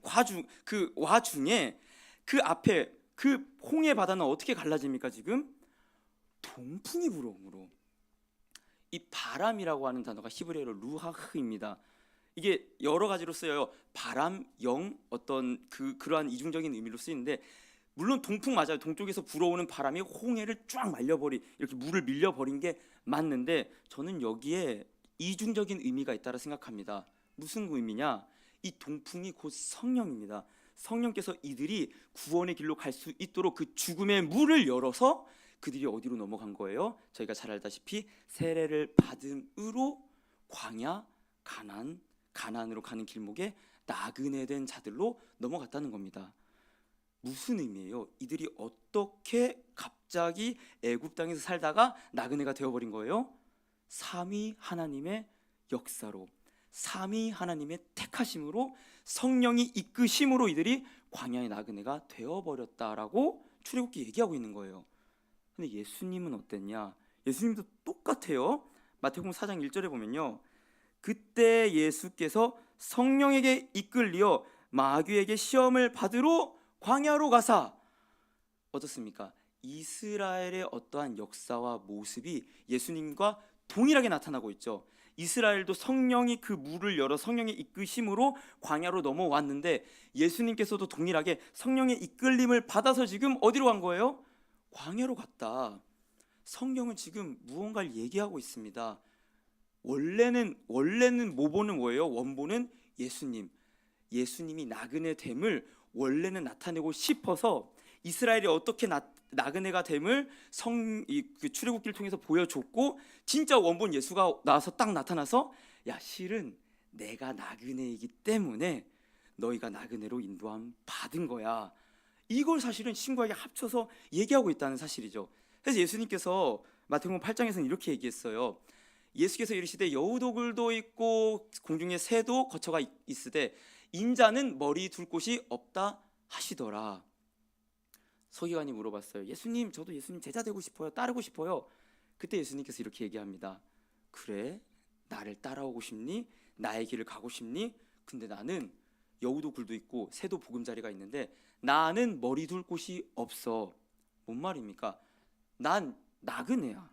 와중에 그 앞에 그 홍해 바다는 어떻게 갈라집니까? 지금 동풍이 불어오므로. 이 바람이라고 하는 단어가 히브리어로 루하흐입니다. 이게 여러 가지로 쓰여요. 바람, 영, 어떤 그러한 이중적인 의미로 쓰이는데 물론 동풍 맞아요. 동쪽에서 불어오는 바람이 홍해를 쫙 이렇게 물을 밀려버린 게 맞는데 저는 여기에 이중적인 의미가 있다고 생각합니다. 무슨 의미냐? 이 동풍이 곧 성령입니다. 성령께서 이들이 구원의 길로 갈 수 있도록 그 죽음의 문을 열어서 그들이 어디로 넘어간 거예요? 저희가 잘 알다시피 세례를 받음으로 광야, 가나안으로 가는 길목에 나그네된 자들로 넘어갔다는 겁니다. 무슨 의미예요? 이들이 어떻게 갑자기 애굽 땅에서 살다가 나그네가 되어버린 거예요? 삼위 하나님의 역사로, 삼위 하나님의 택하심으로, 성령이 이끄심으로 이들이 광야의 나그네가 되어버렸다라고 출애굽기 얘기하고 있는 거예요. 근데 예수님은 어땠냐? 예수님도 똑같아요. 마태복음 4장 1절에 보면요, 그때 예수께서 성령에게 이끌리어 마귀에게 시험을 받으러 광야로 가사. 어떻습니까? 이스라엘의 어떠한 역사와 모습이 예수님과 동일하게 나타나고 있죠. 이스라엘도 성령이 그 물을 열어 성령의 이끄심으로 광야로 넘어왔는데 예수님께서도 동일하게 성령의 이끌림을 받아서 지금 어디로 간 거예요? 광야로 갔다. 성경은 지금 무언가를 얘기하고 있습니다. 원래는 모본은 뭐예요? 원본은 예수님이 나그네됨을 원래는 나타내고 싶어서 이스라엘이 어떻게 나그네가 됨을 그 출애굽기를 통해서 보여줬고, 진짜 원본 예수가 나와서 딱 나타나서 야 실은 내가 나그네이기 때문에 너희가 나그네로 인도함 받은 거야. 이걸 사실은 신구약에 합쳐서 얘기하고 있다는 사실이죠. 그래서 예수님께서 마태복음 8장에서는 이렇게 얘기했어요. 예수께서 이르시되 여우도굴도 있고 공중에 새도 거처가 있으되 인자는 머리 둘 곳이 없다 하시더라. 서기관이 물어봤어요. 예수님, 저도 예수님 제자 되고 싶어요. 따르고 싶어요. 그때 예수님께서 이렇게 얘기합니다. 그래? 나를 따라오고 싶니? 나의 길을 가고 싶니? 근데 나는 여우도 굴도 있고 새도 보금자리가 있는데 나는 머리 둘 곳이 없어. 뭔 말입니까? 난 나그네야.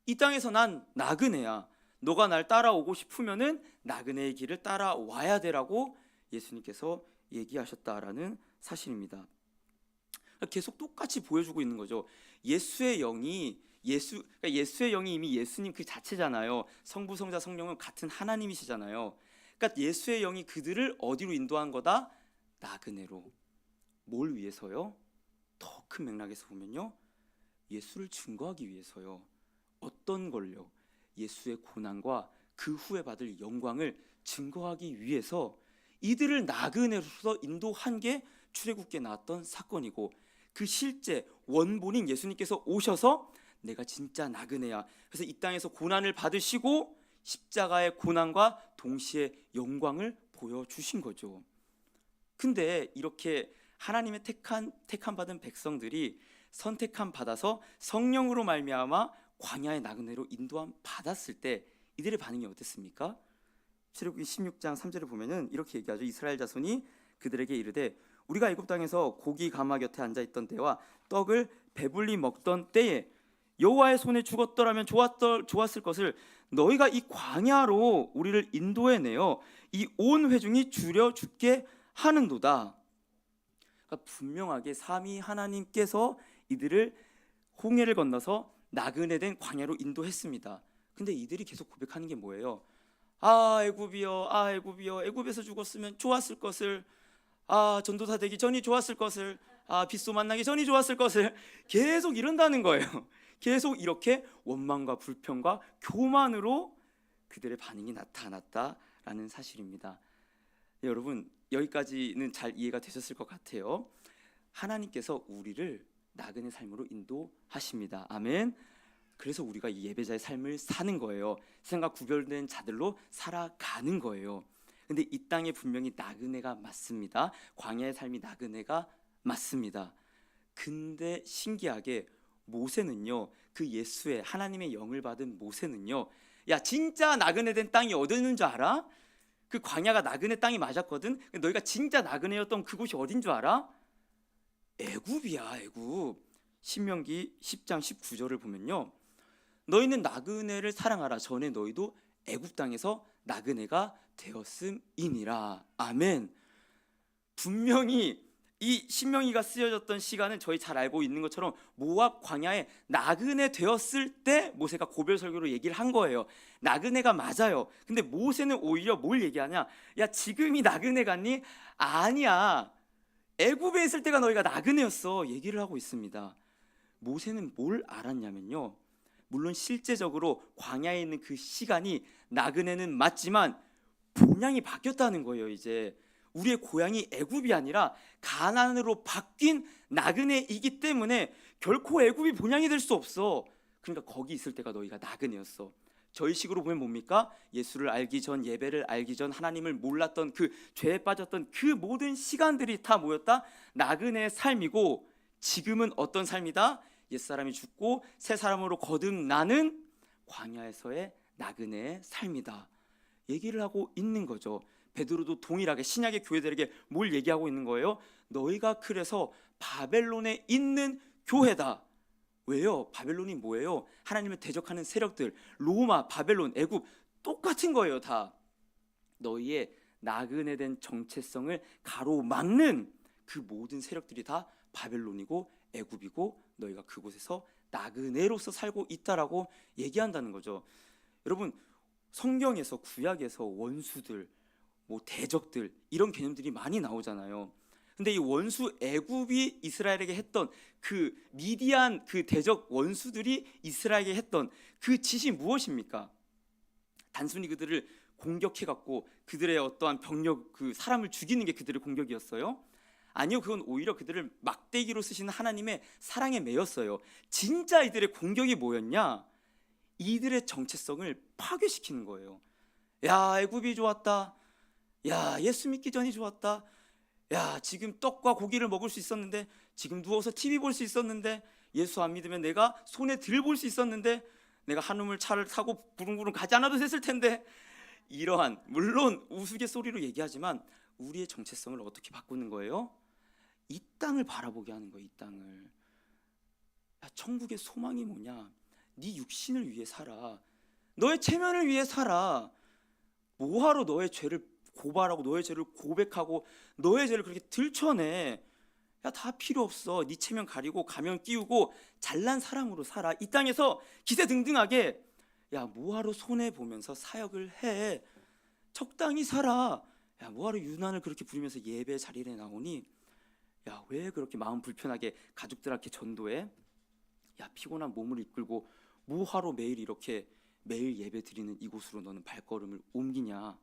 이 땅에서 난 나그네야. 너가 날 따라오고 싶으면은 나그네의 길을 따라와야 되라고 예수님께서 얘기하셨다라는 사실입니다. 계속 똑같이 보여주고 있는 거죠. 예수의 영이 그러니까 예수의 영이 이미 예수님 그 자체잖아요. 성부, 성자, 성령은 같은 하나님이시잖아요. 그러니까 예수의 영이 그들을 어디로 인도한 거다? 나그네로. 뭘 위해서요? 더 큰 맥락에서 보면요, 예수를 증거하기 위해서요. 어떤 걸요? 예수의 고난과 그 후에 받을 영광을 증거하기 위해서 이들을 나그네로서 인도한 게 출애굽기에 나왔던 사건이고, 그 실제 원본인 예수님께서 오셔서 내가 진짜 나그네야, 그래서 이 땅에서 고난을 받으시고 십자가의 고난과 동시에 영광을 보여주신 거죠. 근데 이렇게 하나님의 택한 받은 백성들이 선택함 받아서 성령으로 말미암아 광야의 나그네로 인도함 받았을 때 이들의 반응이 어땠습니까? 출애굽기 16장 3절을 보면은 이렇게 얘기하죠. 이스라엘 자손이 그들에게 이르되 우리가 애굽 땅에서 고기 가마 곁에 앉아 있던 때와 떡을 배불리 먹던 때에 여호와의 손에 죽었더라면 좋았을 것을 너희가 이 광야로 우리를 인도해내어 이 온 회중이 줄여 죽게 하는도다. 그러니까 분명하게 삼위 하나님께서 이들을 홍해를 건너서 나그네된 광야로 인도했습니다. 근데 이들이 계속 고백하는 게 뭐예요? 아 애굽이여, 아 애굽이여, 애굽에서 죽었으면 좋았을 것을, 아 전도사 되기 전이 좋았을 것을, 아 빗소 만나기 전이 좋았을 것을, 계속 이런다는 거예요. 계속 이렇게 원망과 불평과 교만으로 그들의 반응이 나타났다라는 사실입니다. 네, 여러분 여기까지는 잘 이해가 되셨을 것 같아요. 하나님께서 우리를 나그네 삶으로 인도하십니다. 아멘. 그래서 우리가 이 예배자의 삶을 사는 거예요. 세상과 구별된 자들로 살아가는 거예요. 근데 이 땅에 분명히 나그네가 맞습니다. 광야의 삶이 나그네가 맞습니다. 근데 신기하게 모세는요, 그 예수의 하나님의 영을 받은 모세는요, 야 진짜 나그네된 땅이 어디 있는 줄 알아? 그 광야가 나그네 땅이 맞았거든. 너희가 진짜 나그네였던 그곳이 어딘 줄 알아? 애굽이야, 애굽. 신명기 10장 19절을 보면요, 너희는 나그네를 사랑하라. 전에 너희도 애굽 땅에서 나그네가 되었음이니라. 아멘. 분명히 이 신명기가 쓰여졌던 시간은 저희 잘 알고 있는 것처럼 모압 광야에 나그네 되었을 때 모세가 고별 설교로 얘기를 한 거예요. 나그네가 맞아요. 근데 모세는 오히려 뭘 얘기하냐? 야 지금이 나그네 같니? 아니야. 애굽에 있을 때가 너희가 나그네였어. 얘기를 하고 있습니다. 모세는 뭘 알았냐면요, 물론 실제적으로 광야에 있는 그 시간이 나그네는 맞지만 본향이 바뀌었다는 거예요. 이제 우리의 고향이 애굽이 아니라 가나안으로 바뀐 나그네이기 때문에 결코 애굽이 본향이 될 수 없어. 그러니까 거기 있을 때가 너희가 나그네였어. 저희 식으로 보면 뭡니까? 예수를 알기 전, 예배를 알기 전, 하나님을 몰랐던 그 죄에 빠졌던 그 모든 시간들이 다 모였다 나그네의 삶이고, 지금은 어떤 삶이다? 옛사람이 죽고 새 사람으로 거듭나는 광야에서의 나그네의 삶이다 얘기를 하고 있는 거죠. 베드로도 동일하게 신약의 교회들에게 뭘 얘기하고 있는 거예요? 너희가 그래서 바벨론에 있는 교회다. 왜요? 바벨론이 뭐예요? 하나님을 대적하는 세력들, 로마, 바벨론, 애굽 똑같은 거예요. 다 너희의 나그네된 정체성을 가로막는 그 모든 세력들이 다 바벨론이고 애굽이고 너희가 그곳에서 나그네로서 살고 있다라고 얘기한다는 거죠. 여러분 성경에서, 구약에서 원수들, 뭐 대적들 이런 개념들이 많이 나오잖아요. 근데 이 원수 애굽이 이스라엘에게 했던 그 미디안 그 대적 원수들이 이스라엘에게 했던 그 짓이 무엇입니까? 단순히 그들을 공격해 갖고 그들의 어떠한 병력, 그 사람을 죽이는 게 그들의 공격이었어요? 아니요, 그건 오히려 그들을 막대기로 쓰시는 하나님의 사랑에 매였어요. 진짜 이들의 공격이 뭐였냐? 이들의 정체성을 파괴시키는 거예요. 야 애굽이 좋았다. 야 예수 믿기 전이 좋았다. 야, 지금 떡과 고기를 먹을 수 있었는데, 지금 누워서 TV 볼 수 있었는데, 예수 안 믿으면 내가 손에 들 볼 수 있었는데, 내가 한우물 차를 타고 부릉부릉 가지 않아도 됐을 텐데, 이러한, 물론 우스갯소리로 얘기하지만 우리의 정체성을 어떻게 바꾸는 거예요? 이 땅을 바라보게 하는 거예요. 이 땅을. 야, 천국의 소망이 뭐냐? 네 육신을 위해 살아. 너의 체면을 위해 살아. 뭐하러 너의 죄를 고발하고 너의 죄를 고백하고 너의 죄를 그렇게 들춰내? 야, 다 필요 없어. 네 체면 가리고 가면 끼우고 잘난 사람으로 살아. 이 땅에서 기세등등하게. 야, 뭐하러 손해 보면서 사역을 해? 적당히 살아. 야, 뭐하러 유난을 그렇게 부리면서 예배 자리에 나오니? 야, 왜 그렇게 마음 불편하게 가족들한테 전도해? 야, 피곤한 몸을 이끌고 뭐하러 매일 이렇게 매일 예배 드리는 이곳으로 너는 발걸음을 옮기냐?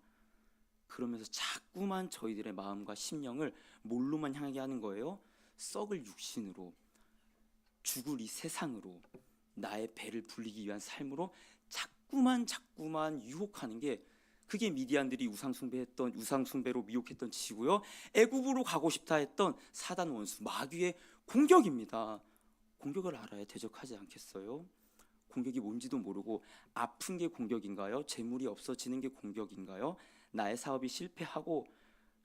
그러면서 자꾸만 저희들의 마음과 심령을 뭘로만 향하게 하는 거예요? 썩을 육신으로, 죽을 이 세상으로, 나의 배를 불리기 위한 삶으로 자꾸만 유혹하는 게, 그게 미디안들이 우상숭배로 미혹했던 짓이고요. 애굽으로 가고 싶다 했던 사단 원수 마귀의 공격입니다. 공격을 알아야 대적하지 않겠어요? 공격이 뭔지도 모르고 아픈 게 공격인가요? 재물이 없어지는 게 공격인가요? 나의 사업이 실패하고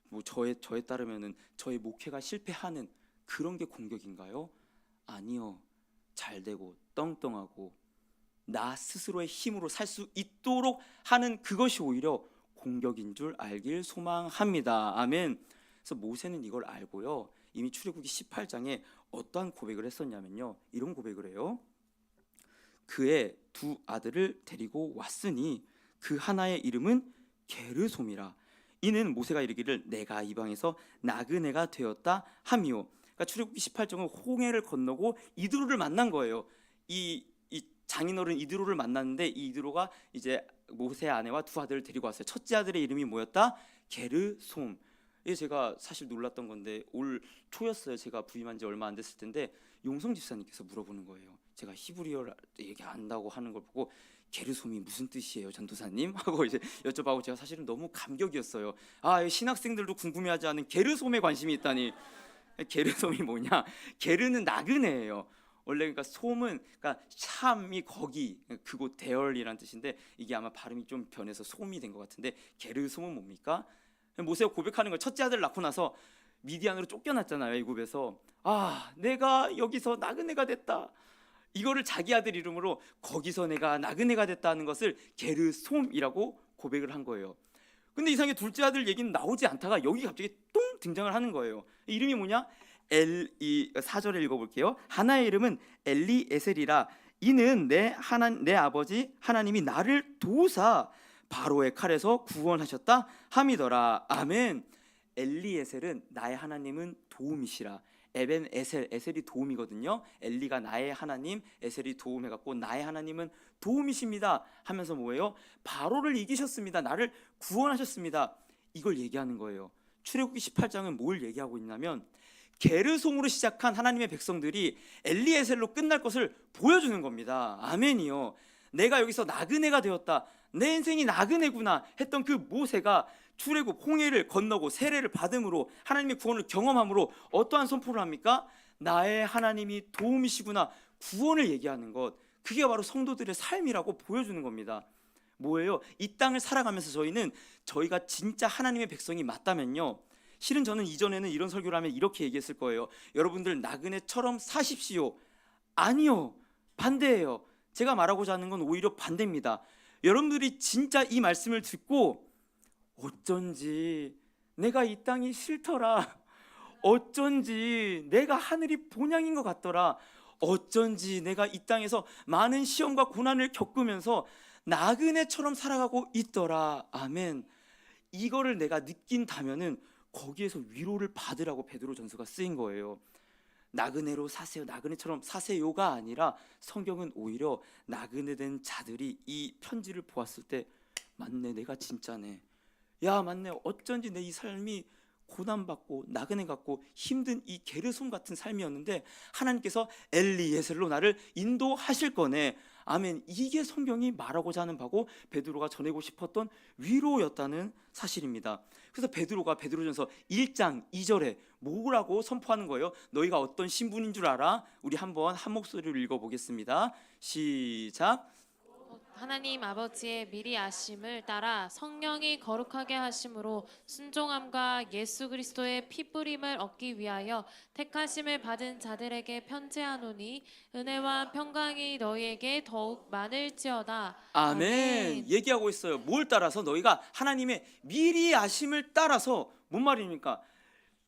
뭐 저에 따르면은 저의 목회가 실패하는 그런 게 공격인가요? 아니요. 잘 되고 떵떵하고 나 스스로의 힘으로 살 수 있도록 하는 그것이 오히려 공격인 줄 알길 소망합니다. 아멘. 그래서 모세는 이걸 알고요. 이미 출애굽기 18장에 어떠한 고백을 했었냐면요. 이런 고백을 해요. 그의 두 아들을 데리고 왔으니 그 하나의 이름은 게르솜이라. 이는 모세가 이르기를 내가 이방에서 나그네가 되었다 함이요. 그러니까 출애굽기 18장은 홍해를 건너고 이드로를 만난 거예요. 이 장인어른 이드로를 만났는데 이 이드로가 이제 모세의 아내와 두 아들을 데리고 왔어요. 첫째 아들의 이름이 뭐였다? 게르솜. 이게 제가 사실 놀랐던 건데 올 초였어요. 제가 부임한 지 얼마 안 됐을 텐데 용성 집사님께서 물어보는 거예요. 제가 히브리어를 얘기 안다고 하는 걸 보고 게르솜이 무슨 뜻이에요, 전도사님? 하고 이제 여쭤봐고 제가 사실은 너무 감격이었어요. 아, 신학생들도 궁금해하지 않은 게르솜에 관심이 있다니. 게르솜이 뭐냐? 게르는 나그네예요. 원래 그러니까 솜은 그러니까 샴이 거기 그곳 대열이란 뜻인데 이게 아마 발음이 좀 변해서 솜이 된 것 같은데 게르솜은 뭡니까? 모세가 고백하는 걸 첫째 아들 낳고 나서 미디안으로 쫓겨났잖아요. 애굽에서. 아, 내가 여기서 나그네가 됐다. 이거를 자기 아들 이름으로 거기서 내가 나그네가 됐다는 것을 게르솜이라고 고백을 한 거예요. 근데 이상하게 둘째 아들 얘기는 나오지 않다가 여기 갑자기 똥 등장을 하는 거예요. 이름이 뭐냐? 4절에 읽어볼게요. 하나의 이름은 엘리에셀이라. 이는 내 아버지 하나님이 나를 도우사 바로의 칼에서 구원하셨다 함이더라. 아멘. 엘리에셀은 나의 하나님은 도움이시라. 에벤 에셀이 도움이거든요. 엘리가 나의 하나님, 에셀이 도움해갖고 나의 하나님은 도움이십니다 하면서 뭐예요? 바로를 이기셨습니다. 나를 구원하셨습니다. 이걸 얘기하는 거예요. 출애굽기 18장은 뭘 얘기하고 있냐면 게르솜으로 시작한 하나님의 백성들이 엘리에셀로 끝날 것을 보여주는 겁니다. 아멘이요. 내가 여기서 나그네가 되었다. 내 인생이 나그네구나 했던 그 모세가 출애굽 홍해를 건너고 세례를 받음으로 하나님의 구원을 경험함으로 어떠한 선포를 합니까? 나의 하나님이 도움이시구나. 구원을 얘기하는 것. 그게 바로 성도들의 삶이라고 보여주는 겁니다. 뭐예요? 이 땅을 살아가면서 저희가 진짜 하나님의 백성이 맞다면요, 실은 저는 이전에는 이런 설교를 하면 이렇게 얘기했을 거예요. 여러분들 나그네처럼 사십시오. 아니요, 반대예요. 제가 말하고자 하는 건 오히려 반대입니다. 여러분들이 진짜 이 말씀을 듣고 어쩐지 내가 이 땅이 싫더라, 어쩐지 내가 하늘이 본향인 것 같더라, 어쩐지 내가 이 땅에서 많은 시험과 고난을 겪으면서 나그네처럼 살아가고 있더라. 아멘. 이거를 내가 느낀다면은 거기에서 위로를 받으라고 베드로 전서가 쓰인 거예요. 나그네로 사세요, 나그네처럼 사세요가 아니라 성경은 오히려 나그네된 자들이 이 편지를 보았을 때 맞네, 내가 진짜네. 야, 맞네. 어쩐지 내 이 삶이 고난받고 나그네 같고 힘든 이 게르솜 같은 삶이었는데 하나님께서 엘리에셀로 나를 인도하실 거네. 아멘. 이게 성경이 말하고자 하는 바고 베드로가 전하고 싶었던 위로였다는 사실입니다. 그래서 베드로전서 1장 2절에 뭐라고 선포하는 거예요? 너희가 어떤 신분인 줄 알아? 우리 한번 한 목소리로 읽어보겠습니다. 시작. 하나님 아버지의 미리 아심을 따라 성령이 거룩하게 하심으로 순종함과 예수 그리스도의 피 뿌림을 얻기 위하여 택하심을 받은 자들에게 편지하노니 은혜와 평강이 너희에게 더욱 많을지어다. 아멘. 얘기하고 있어요. 뭘 따라서? 너희가 하나님의 미리 아심을 따라서. 뭔 말입니까?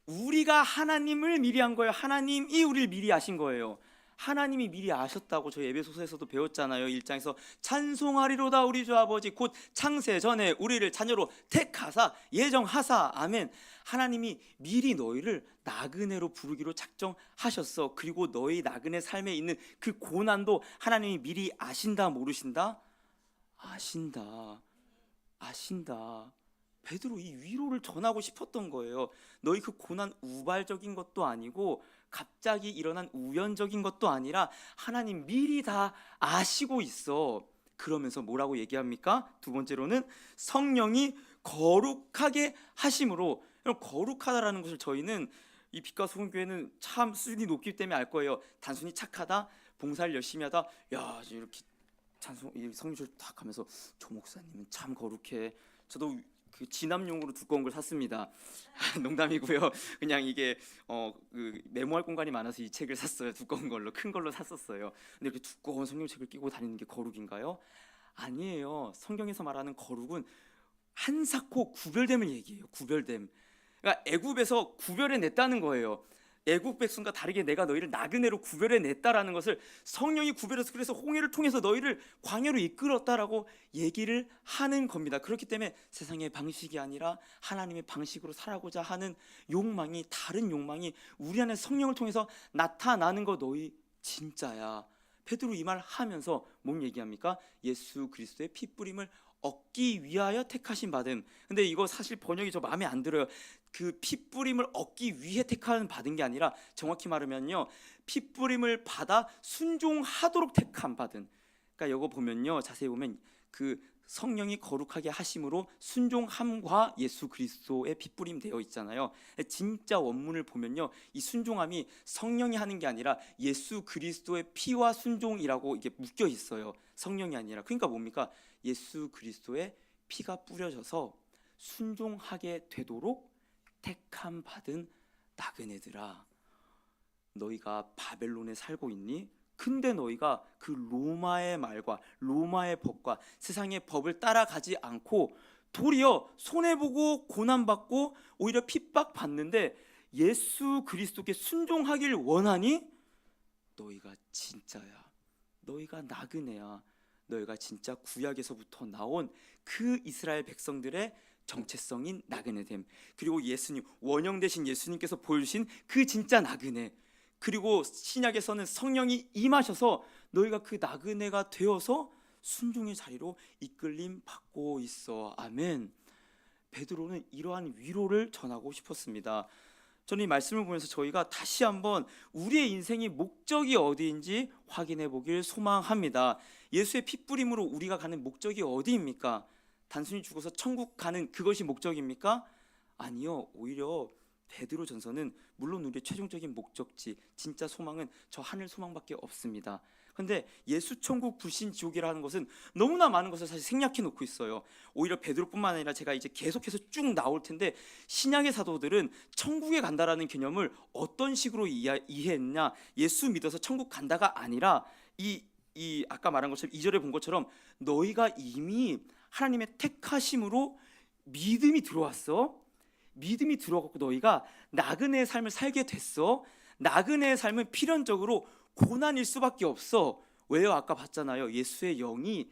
우리가 하나님을 미리 한 거예요. 하나님이 우리를 미리 아신 거예요. 하나님이 미리 아셨다고 저희 에베소서에서도 배웠잖아요. 1장에서 찬송하리로다 우리 주 아버지 곧 창세 전에 우리를 자녀로 택하사 예정하사. 아멘. 하나님이 미리 너희를 나그네로 부르기로 작정하셨어. 그리고 너희 나그네 삶에 있는 그 고난도 하나님이 미리 아신다 모르신다? 아신다. 베드로 이 위로를 전하고 싶었던 거예요. 너희 그 고난 우발적인 것도 아니고 갑자기 일어난 우연적인 것도 아니라 하나님 미리 다 아시고 있어. 그러면서 뭐라고 얘기합니까? 두 번째로는 성령이 거룩하게 하심으로. 거룩하다라는 것을 저희는 이 빛과 소금 교회는 참 수준이 높기 때문에 알 거예요. 단순히 착하다, 봉사를 열심히 하다, 야 이렇게 성령을 딱 하면서 조 목사님은 참 거룩해. 저도 그 진압용으로 두꺼운 걸 샀습니다. 농담이고요. 그냥 이게 그 메모할 공간이 많아서 이 책을 샀어요. 두꺼운 걸로, 큰 걸로 샀었어요. 근데 이렇게 두꺼운 성경책을 끼고 다니는 게 거룩인가요? 아니에요. 성경에서 말하는 거룩은 한사코 구별됨을 얘기해요. 구별됨. 그러니까 애굽에서 구별해냈다는 거예요. 애국 백성과 다르게 내가 너희를 나그네로 구별해냈다라는 것을 성령이 구별해서, 그래서 홍해를 통해서 너희를 광야로 이끌었다라고 얘기를 하는 겁니다. 그렇기 때문에 세상의 방식이 아니라 하나님의 방식으로 살아가고자 하는 욕망이, 다른 욕망이 우리 안에 성령을 통해서 나타나는 거 너희 진짜야. 베드로 이 말 하면서 뭔 얘기합니까? 예수 그리스도의 피 뿌림을 얻기 위하여 택하신 받음. 근데 이거 사실 번역이 저 마음에 안 들어요. 그 피 뿌림을 얻기 위해 택하는 받은 게 아니라 정확히 말하면요, 피 뿌림을 받아 순종하도록 택함 받은. 그러니까 이거 보면요, 자세히 보면 그 성령이 거룩하게 하심으로 순종함과 예수 그리스도의 피 뿌림 되어 있잖아요. 진짜 원문을 보면요, 이 순종함이 성령이 하는 게 아니라 예수 그리스도의 피와 순종이라고 이게 묶여 있어요. 성령이 아니라. 그러니까 뭡니까? 예수 그리스도의 피가 뿌려져서 순종하게 되도록 택함 받은 나그네들아, 너희가 바벨론에 살고 있니? 근데 너희가 그 로마의 말과 로마의 법과 세상의 법을 따라가지 않고 도리어 손해보고 고난받고 오히려 핍박받는데 예수 그리스도께 순종하길 원하니? 너희가 진짜야. 너희가 나그네야. 너희가 진짜 구약에서부터 나온 그 이스라엘 백성들의 정체성인 나그네됨, 그리고 예수님, 원형 되신 예수님께서 보여주신 그 진짜 나그네, 그리고 신약에서는 성령이 임하셔서 너희가 그 나그네가 되어서 순종의 자리로 이끌림 받고 있어. 아멘. 베드로는 이러한 위로를 전하고 싶었습니다. 저는 이 말씀을 보면서 저희가 다시 한번 우리의 인생의 목적이 어디인지 확인해 보길 소망합니다. 예수의 피 뿌림으로 우리가 가는 목적이 어디입니까? 단순히 죽어서 천국 가는 그것이 목적입니까? 아니요. 오히려 베드로전서는 물론 우리의 최종적인 목적지, 진짜 소망은 저 하늘 소망밖에 없습니다. 근데 예수 천국 불신 지옥이라는 것은 너무나 많은 것을 사실 생략해 놓고 있어요. 오히려 베드로뿐만 아니라 제가 이제 계속해서 쭉 나올 텐데, 신약의 사도들은 천국에 간다라는 개념을 어떤 식으로 이해했냐? 예수 믿어서 천국 간다가 아니라 이 아까 말한 것처럼 2절에 본 것처럼 너희가 이미 하나님의 택하심으로 믿음이 들어왔어. 믿음이 들어갔고 너희가 나그네의 삶을 살게 됐어. 나그네의 삶은 필연적으로 고난일 수밖에 없어. 왜요? 아까 봤잖아요. 예수의 영이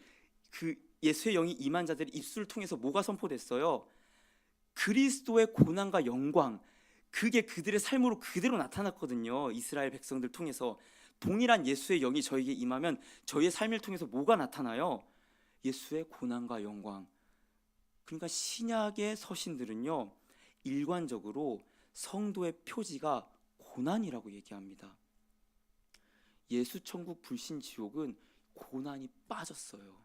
임한 자들의 입술을 통해서 뭐가 선포됐어요? 그리스도의 고난과 영광, 그게 그들의 삶으로 그대로 나타났거든요. 이스라엘 백성들 통해서. 동일한 예수의 영이 저에게 임하면 저희의 삶을 통해서 뭐가 나타나요? 예수의 고난과 영광. 그러니까 신약의 서신들은요, 일관적으로 성도의 표지가 고난이라고 얘기합니다. 예수 천국 불신 지옥은 고난이 빠졌어요.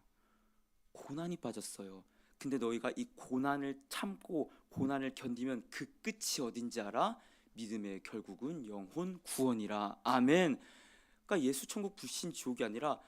고난이 빠졌어요. 근데 너희가 이 고난을 참고 고난을 견디면 그 끝이 어딘지 알아? 믿음의 결국은 영혼 구원이라. 아멘. 그러니까 예수 천국 불신 지옥이 아니라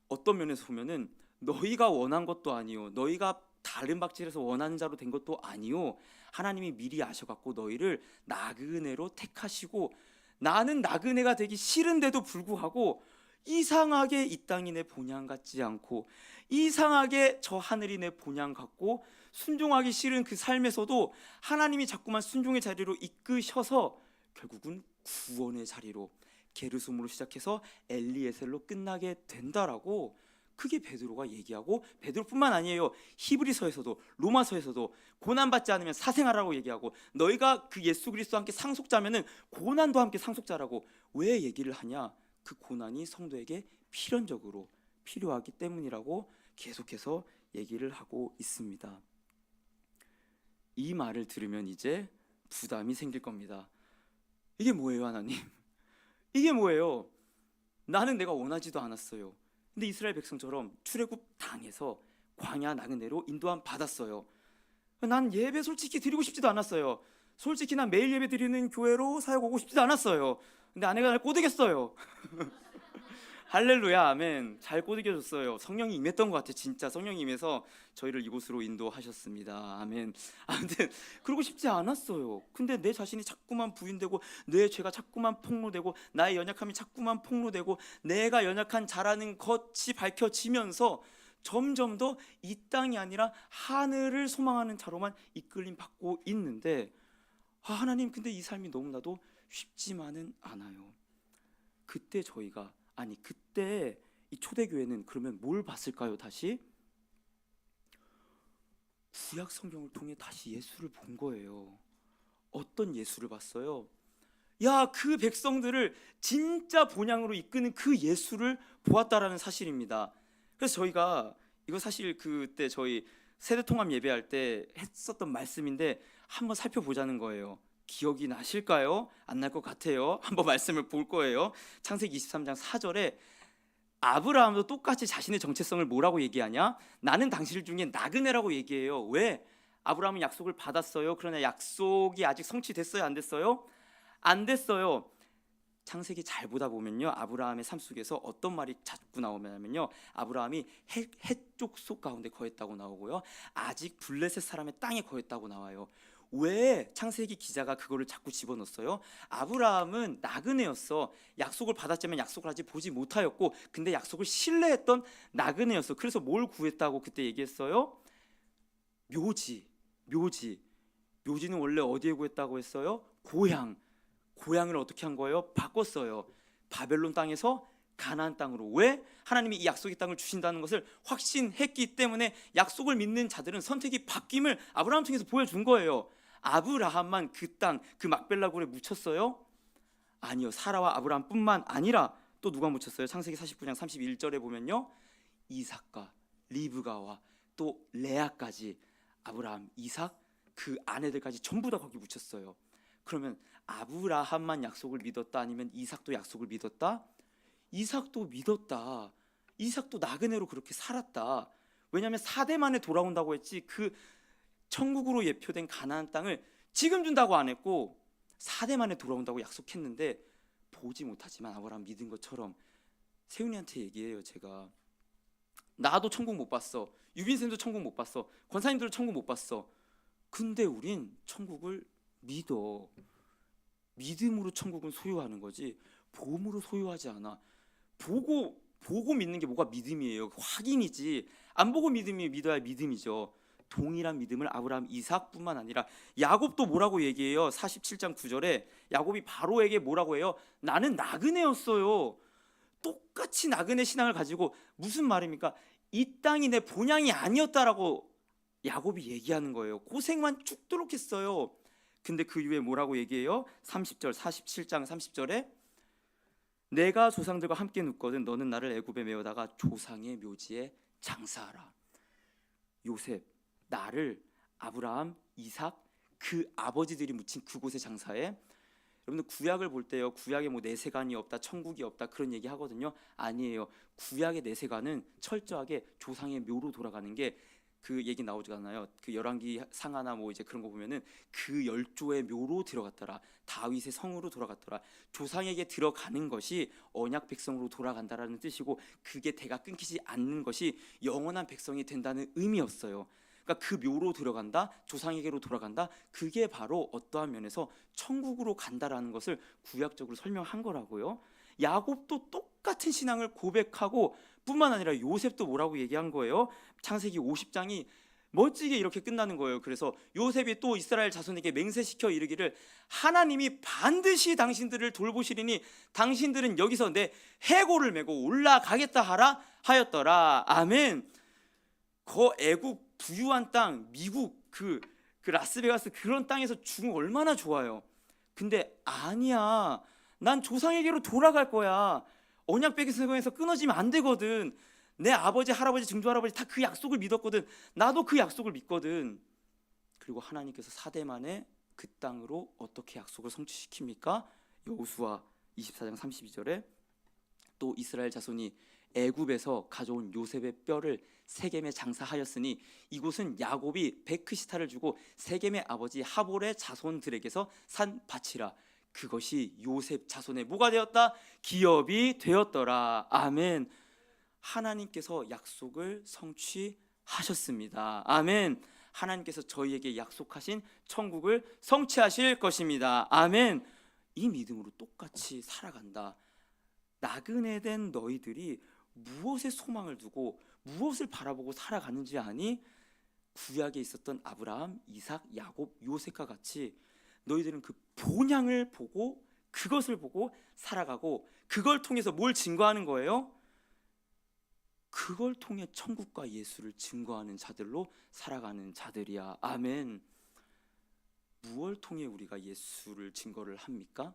어떤 면에서 보면은 너희가 원한 것도 아니요, 너희가 다른 박질에서 원하는 자로 된 것도 아니요, 하나님이 미리 아셔갖고 너희를 나그네로 택하시고, 나는 나그네가 되기 싫은데도 불구하고 이상하게 이 땅이 내 본향 같지 않고 이상하게 저 하늘이 내 본향 같고 순종하기 싫은 그 삶에서도 하나님이 자꾸만 순종의 자리로 이끄셔서 결국은 구원의 자리로, 게르솜으로 시작해서 엘리에셀로 끝나게 된다라고 크게 베드로가 얘기하고, 베드로뿐만 아니에요. 히브리서에서도 로마서에서도 고난받지 않으면 사생하라고 얘기하고, 너희가 그 예수 그리스도와 함께 상속자면은 고난도 함께 상속자라고 왜 얘기를 하냐? 그 고난이 성도에게 필연적으로 필요하기 때문이라고 계속해서 얘기를 하고 있습니다. 이 말을 들으면 이제 부담이 생길 겁니다. 이게 뭐예요, 하나님? 이게 뭐예요? 나는 내가 원하지도 않았어요. 근데 이스라엘 백성처럼 출애굽 당해서 광야 나그네로 인도함 받았어요. 난 예배 솔직히 드리고 싶지도 않았어요. 솔직히 난 매일 예배 드리는 교회로 사역 오고 싶지도 않았어요. 근데 아내가 날 꼬드겼어요. 할렐루야, 아멘. 잘 꼬드겨줬어요. 성령이 임했던 것 같아요. 진짜 성령이 임해서 저희를 이곳으로 인도하셨습니다. 아멘. 아무튼 그러고 싶지 않았어요. 근데 내 자신이 자꾸만 부인되고, 내 죄가 자꾸만 폭로되고, 나의 연약함이 자꾸만 폭로되고, 내가 연약한 자라는 것이 밝혀지면서 점점 더 이 땅이 아니라 하늘을 소망하는 자로만 이끌림 받고 있는데, 하나님, 근데 이 삶이 너무나도 쉽지만은 않아요. 그때 저희가, 아니 그때 이 초대교회는 그러면 뭘 봤을까요? 다시 구약 성경을 통해 다시 예수를 본 거예요. 어떤 예수를 봤어요? 야, 그 백성들을 진짜 본향으로 이끄는 그 예수를 보았다라는 사실입니다. 그래서 저희가 이거 사실 그때 저희 세대통합 예배할 때 했었던 말씀인데 한번 살펴보자는 거예요. 기억이 나실까요? 안 날 것 같아요. 한번 말씀을 볼 거예요. 창세기 23장 4절에 아브라함도 똑같이 자신의 정체성을 뭐라고 얘기하냐? 나는 당신 중에 나그네라고 얘기해요. 왜? 아브라함은 약속을 받았어요. 그러나 약속이 아직 성취됐어요? 안 됐어요? 안 됐어요. 창세기 잘 보다 보면요, 아브라함의 삶 속에서 어떤 말이 자꾸 나오냐면요, 아브라함이 해쪽 속 가운데 거했다고 나오고요, 아직 블레셋 사람의 땅에 거했다고 나와요. 왜 창세기 기자가 그거를 자꾸 집어넣었어요? 아브라함은 나그네였어. 약속을 받았지만 약속을 아직 보지 못하였고, 근데 약속을 신뢰했던 나그네였어. 그래서 뭘 구했다고 그때 얘기했어요? 묘지는 원래 어디에 구했다고 했어요? 고향을 어떻게 한 거예요? 바꿨어요. 바벨론 땅에서 가나안 땅으로. 왜? 하나님이 이 약속의 땅을 주신다는 것을 확신했기 때문에 약속을 믿는 자들은 선택이 바뀜을 아브라함 통해서 보여준 거예요. 아브라함만 그 땅, 그 막벨라 굴에 묻혔어요? 아니요. 사라와 아브라함뿐만 아니라 또 누가 묻혔어요? 창세기 49장 31절에 보면요, 이삭과 리브가와 또 레아까지, 아브라함, 이삭, 그 아내들까지 전부 다 거기 묻혔어요. 그러면 아브라함만 약속을 믿었다? 아니면 이삭도 약속을 믿었다? 이삭도 믿었다. 이삭도 나그네로 그렇게 살았다. 왜냐하면 4대 만에 돌아온다고 했지, 그 천국으로 예표된 가나안 땅을 지금 준다고 안 했고 4대 만에 돌아온다고 약속했는데 보지 못하지만 아브라함 믿은 것처럼. 세훈이한테 얘기해요. 제가 나도 천국 못 봤어, 유빈쌤도 천국 못 봤어, 권사님들도 천국 못 봤어. 근데 우린 천국을 믿어. 믿음으로 천국은 소유하는 거지 봄으로 소유하지 않아. 보고 믿는 게 뭐가 믿음이에요? 확인이지. 안 보고 믿어야 믿음이죠. 동일한 믿음을 아브라함, 이삭뿐만 아니라 야곱도 뭐라고 얘기해요? 47장 9절에 야곱이 바로에게 뭐라고 해요? 나는 나그네였어요. 똑같이 나그네 신앙을 가지고, 무슨 말입니까? 이 땅이 내 본향이 아니었다라고 야곱이 얘기하는 거예요. 고생만 죽도록 했어요. 근데 그 이후에 뭐라고 얘기해요? 30절, 47장 30절에 내가 조상들과 함께 눕거든 너는 나를 애굽에 메어다가 조상의 묘지에 장사하라. 요셉, 나를 아브라함, 이삭, 그 아버지들이 묻힌 그곳에 장사해. 여러분들 구약을 볼 때요, 구약에 뭐 내세관이 없다, 천국이 없다 그런 얘기 하거든요. 아니에요. 구약의 내세관은 철저하게 조상의 묘로 돌아가는 게 그 얘기 나오잖아요. 그 열왕기 상하나 뭐 이제 그런 거 보면은 그 열조의 묘로 들어갔더라. 다윗의 성으로 돌아갔더라. 조상에게 들어가는 것이 언약 백성으로 돌아간다라는 뜻이고, 그게 대가 끊기지 않는 것이 영원한 백성이 된다는 의미였어요. 그러니까 그 묘로 들어간다, 조상에게로 돌아간다, 그게 바로 어떠한 면에서 천국으로 간다라는 것을 구약적으로 설명한 거라고요. 야곱도 똑같은 신앙을 고백하고 뿐만 아니라 요셉도 뭐라고 얘기한 거예요? 창세기 50장이 멋지게 이렇게 끝나는 거예요. 그래서 요셉이 또 이스라엘 자손에게 맹세시켜 이르기를 하나님이 반드시 당신들을 돌보시리니 당신들은 여기서 내 해골을 메고 올라가겠다 하라 하였더라. 아멘. 그 애국 부유한 땅, 미국 그 라스베가스 그런 땅에서 죽으면 얼마나 좋아요. 근데 아니야, 난 조상에게로 돌아갈 거야. 언약 백성에서 끊어지면 안 되거든. 내 아버지, 할아버지, 증조할아버지 다 그 약속을 믿었거든. 나도 그 약속을 믿거든. 그리고 하나님께서 4대 만에 그 땅으로 어떻게 약속을 성취시킵니까? 여호수아 24장 32절에 또 이스라엘 자손이 애굽에서 가져온 요셉의 뼈를 세겜에 장사하였으니 이곳은 야곱이 베크시타를 주고 세겜의 아버지 하볼의 자손들에게서 산 밭이라. 그것이 요셉 자손의 뭐가 되었다? 기업이 되었더라. 아멘. 하나님께서 약속을 성취하셨습니다. 아멘. 하나님께서 저희에게 약속하신 천국을 성취하실 것입니다. 아멘. 이 믿음으로 똑같이 살아간다. 나그네된 너희들이 무엇에 소망을 두고 무엇을 바라보고 살아가는지 아니? 구약에 있었던 아브라함, 이삭, 야곱, 요셉과 같이 너희들은 그 본향을 보고 그것을 보고 살아가고, 그걸 통해서 뭘 증거하는 거예요? 그걸 통해 천국과 예수를 증거하는 자들로 살아가는 자들이야. 아멘. 무엇을 통해 우리가 예수를 증거를 합니까?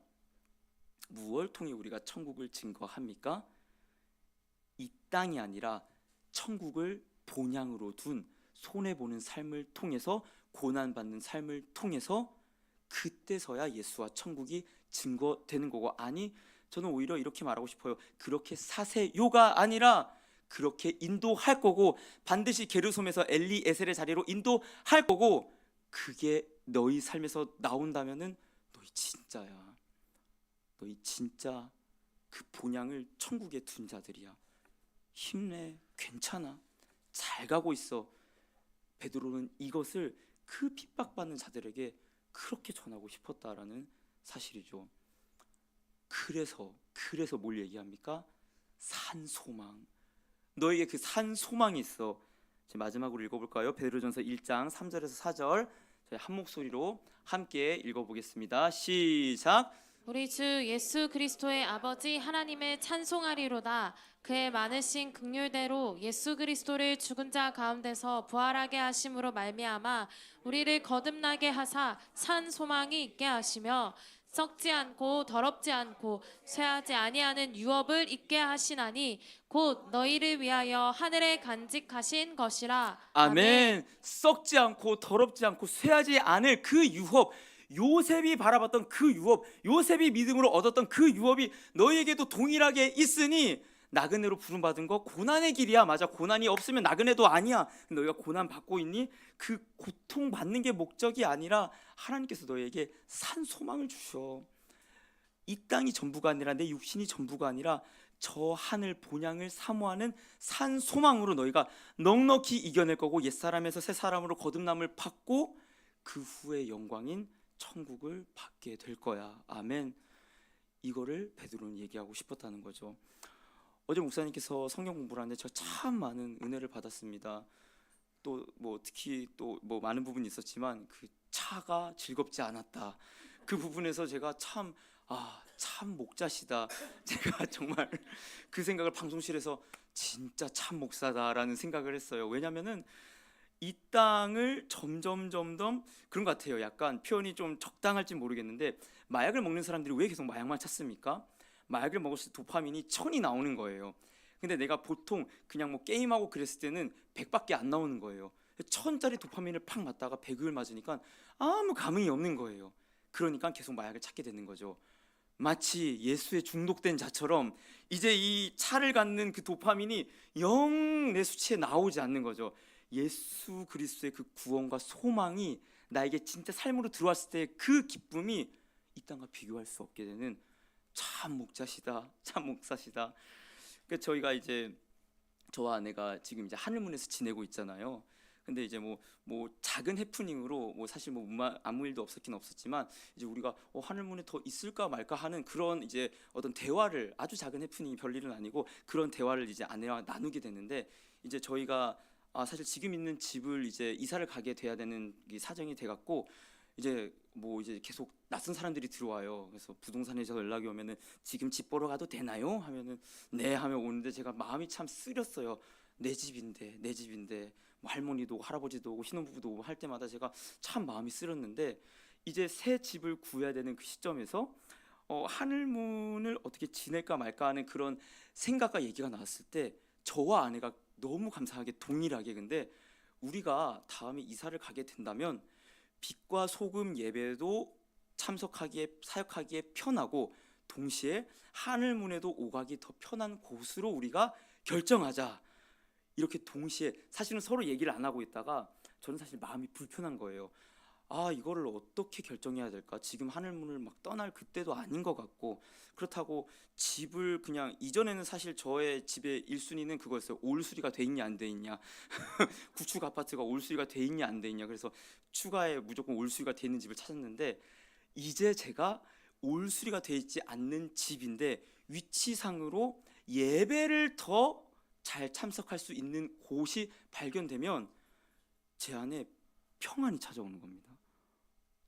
무엇을 통해 우리가 천국을 증거합니까? 이 땅이 아니라 천국을 본향으로 둔 손해보는 삶을 통해서, 고난받는 삶을 통해서, 그때서야 예수와 천국이 증거되는 거고, 아니 저는 오히려 이렇게 말하고 싶어요. 그렇게 사세요가 아니라 그렇게 인도할 거고, 반드시 게르솜에서 엘리에셀의 자리로 인도할 거고, 그게 너희 삶에서 나온다면은 너희 진짜야. 너희 진짜 그 본향을 천국에 둔 자들이야. 힘내, 괜찮아, 잘 가고 있어. 베드로는 이것을 그 핍박받는 자들에게 그렇게 전하고 싶었다라는 사실이죠. 그래서 뭘 얘기합니까? 산 소망. 너에게 그 산 소망이 있어. 마지막으로 읽어볼까요? 베드로전서 1장 3절에서 4절 저희 한 목소리로 함께 읽어보겠습니다. 시작. 우리 주 예수 그리스도의 아버지 하나님을 찬송하리로다. 그의 많으신 긍휼대로 예수 그리스도를 죽은 자 가운데서 부활하게 하심으로 말미암아 우리를 거듭나게 하사 산 소망이 있게 하시며 썩지 않고 더럽지 않고 쇠하지 아니하는 유업을 있게 하시나니 곧 너희를 위하여 하늘에 간직하신 것이라. 아멘. 썩지 않고 더럽지 않고 쇠하지 않을 그 유업, 요셉이 바라봤던 그 유업, 요셉이 믿음으로 얻었던 그 유업이 너희에게도 동일하게 있으니, 나그네로 부름받은 거 고난의 길이야. 맞아, 고난이 없으면 나그네도 아니야. 너희가 고난 받고 있니? 그 고통 받는 게 목적이 아니라 하나님께서 너희에게 산 소망을 주셔. 이 땅이 전부가 아니라, 내 육신이 전부가 아니라 저 하늘 본향을 사모하는 산 소망으로 너희가 넉넉히 이겨낼 거고, 옛사람에서 새사람으로 거듭남을 받고 그 후에 영광인 천국을 받게 될 거야. 아멘. 이거를 베드로는 얘기하고 싶었다는 거죠. 어제 목사님께서 성경 공부를 하는데 제가 참 많은 은혜를 받았습니다. 또 뭐 특히 또 뭐 많은 부분이 있었지만 그 차가 즐겁지 않았다. 그 부분에서 제가 참 목자시다. 제가 정말 그 생각을 방송실에서 진짜 참 목사다라는 생각을 했어요. 왜냐면은 이 땅을 점점 그런 것 같아요. 약간 표현이 좀 적당할지 모르겠는데, 마약을 먹는 사람들이 왜 계속 마약만 찾습니까? 마약을 먹었을 때 도파민이 1000이 나오는 거예요. 근데 내가 보통 그냥 뭐 게임하고 그랬을 때는 100밖에 안 나오는 거예요. 1000짜리 도파민을 팍 맞다가 100을 맞으니까 아무 감흥이 없는 거예요. 그러니까 계속 마약을 찾게 되는 거죠. 마치 예수에 중독된 자처럼 이제 이 차를 갖는 그 도파민이 영 내 수치에 나오지 않는 거죠. 예수 그리스도의 그 구원과 소망이 나에게 진짜 삶으로 들어왔을 때 그 기쁨이 이 땅과 비교할 수 없게 되는 참 목자시다, 참 목사시다. 그러니까 저희가 이제 저와 아내가 지금 이제 하늘문에서 지내고 있잖아요. 근데 이제 뭐 작은 해프닝으로 뭐 사실 뭐 아무 일도 없었긴 없었지만 이제 우리가 하늘문에 더 있을까 말까 하는 그런 이제 어떤 대화를, 아주 작은 해프닝이 별일은 아니고 그런 대화를 이제 아내와 나누게 되는데, 이제 저희가 사실 지금 있는 집을 이제 이사를 가게 돼야 되는 이 사정이 돼갖고 이제 뭐 이제 계속 낯선 사람들이 들어와요. 그래서 부동산에서 연락이 오면은 지금 집 보러 가도 되나요? 하면은 네 하면 오는데 제가 마음이 참 쓰렸어요. 내 집인데 뭐 할머니도 오고 할아버지도 오고 신혼부부도 오고 할 때마다 제가 참 마음이 쓰렸는데, 이제 새 집을 구해야 되는 그 시점에서 하늘문을 어떻게 지낼까 말까 하는 그런 생각과 얘기가 나왔을 때 저와 아내가 너무 감사하게 동일하게, 근데 우리가 다음에 이사를 가게 된다면 빛과 소금 예배도 참석하기에 사역하기에 편하고 동시에 하늘문에도 오가기 더 편한 곳으로 우리가 결정하자. 이렇게 동시에 사실은 서로 얘기를 안 하고 있다가 저는 사실 마음이 불편한 거예요. 이거를 어떻게 결정해야 될까? 지금 하늘문을 막 떠날 그때도 아닌 것 같고, 그렇다고 집을 그냥, 이전에는 사실 저의 집의 1순위는 그거였어요. 올수리가 돼 있냐 안 돼 있냐, 구축 아파트가 올수리가 돼 있냐 안 돼 있냐. 그래서 추가에 무조건 올수리가 돼 있는 집을 찾았는데, 이제 제가 올수리가 돼 있지 않는 집인데 위치상으로 예배를 더 잘 참석할 수 있는 곳이 발견되면 제 안에 평안이 찾아오는 겁니다.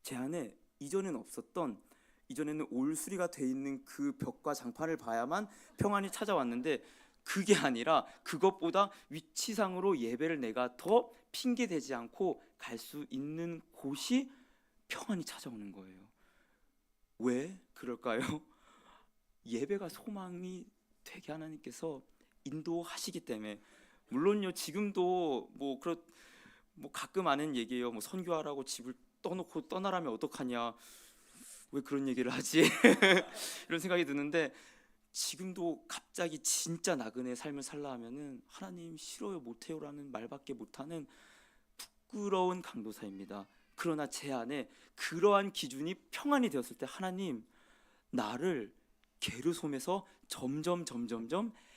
제 안에 이전에는 없었던, 이전에는 올수리가 돼 있는 그 벽과 장판을 봐야만 평안이 찾아왔는데, 그게 아니라 그것보다 위치상으로 예배를 내가 더 핑계대지 않고 갈 수 있는 곳이 평안이 찾아오는 거예요. 왜 그럴까요? 예배가 소망이 되게 하나님께서 인도하시기 때문에. 물론요, 지금도 뭐 가끔 하는 얘기예요. 뭐 선교하라고 집을 떠놓고 떠나라면 어떡하냐, 왜 그런 얘기를 하지? 이런 생각이 드는데, 지금도 갑자기 진짜 나그네 삶을 살라 하면은 하나님 싫어요, 못해요라는 말밖에 못하는 부끄러운 강도사입니다. 그러나 제 안에 그러한 기준이 평안이 되었을 때 하나님 나를 게르솜에서 점점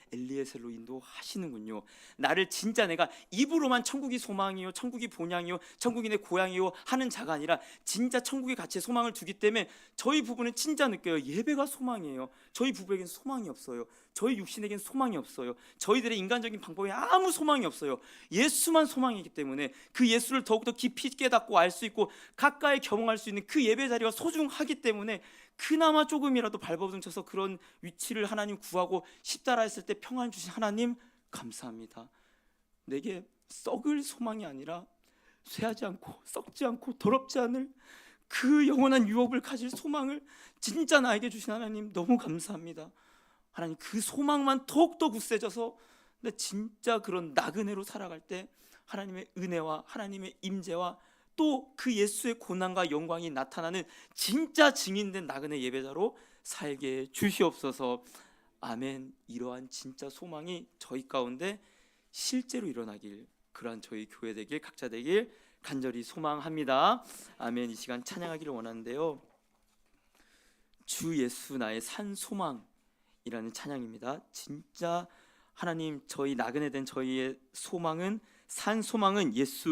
엘리에셀로 인도하시는군요. 나를 진짜 내가 입으로만 천국이 소망이요, 천국이 본향이요, 천국이 내 고향이요 하는 자가 아니라 진짜 천국의 가치에 소망을 두기 때문에 저희 부부는 진짜 느껴요. 예배가 소망이에요. 저희 부부에겐 소망이 없어요. 저희 육신에겐 소망이 없어요. 저희들의 인간적인 방법에 아무 소망이 없어요. 예수만 소망이기 때문에 그 예수를 더욱더 깊이 깨닫고 알 수 있고 가까이 경험할 수 있는 그 예배 자리가 소중하기 때문에 그나마 조금이라도 발버둥 쳐서 그런 위치를 하나님 구하고 싶다라 했을 때 평안 주신 하나님 감사합니다. 내게 썩을 소망이 아니라 쇠하지 않고 썩지 않고 더럽지 않을 그 영원한 유업을 가질 소망을 진짜 나에게 주신 하나님 너무 감사합니다. 하나님 그 소망만 더욱더 굳세져서 나 진짜 그런 나그네로 살아갈 때 하나님의 은혜와 하나님의 임재와 또 그 예수의 고난과 영광이 나타나는 진짜 증인된 나그네 예배자로 살게 주시옵소서. 아멘. 이러한 진짜 소망이 저희 가운데 실제로 일어나길, 그러한 저희 교회 되길, 각자 되길 간절히 소망합니다. 아멘. 이 시간 찬양하기를 원하는데요, 주 예수 나의 산 소망이라는 찬양입니다. 진짜 하나님, 저희 나그네 된 저희의 소망은, 산 소망은 예수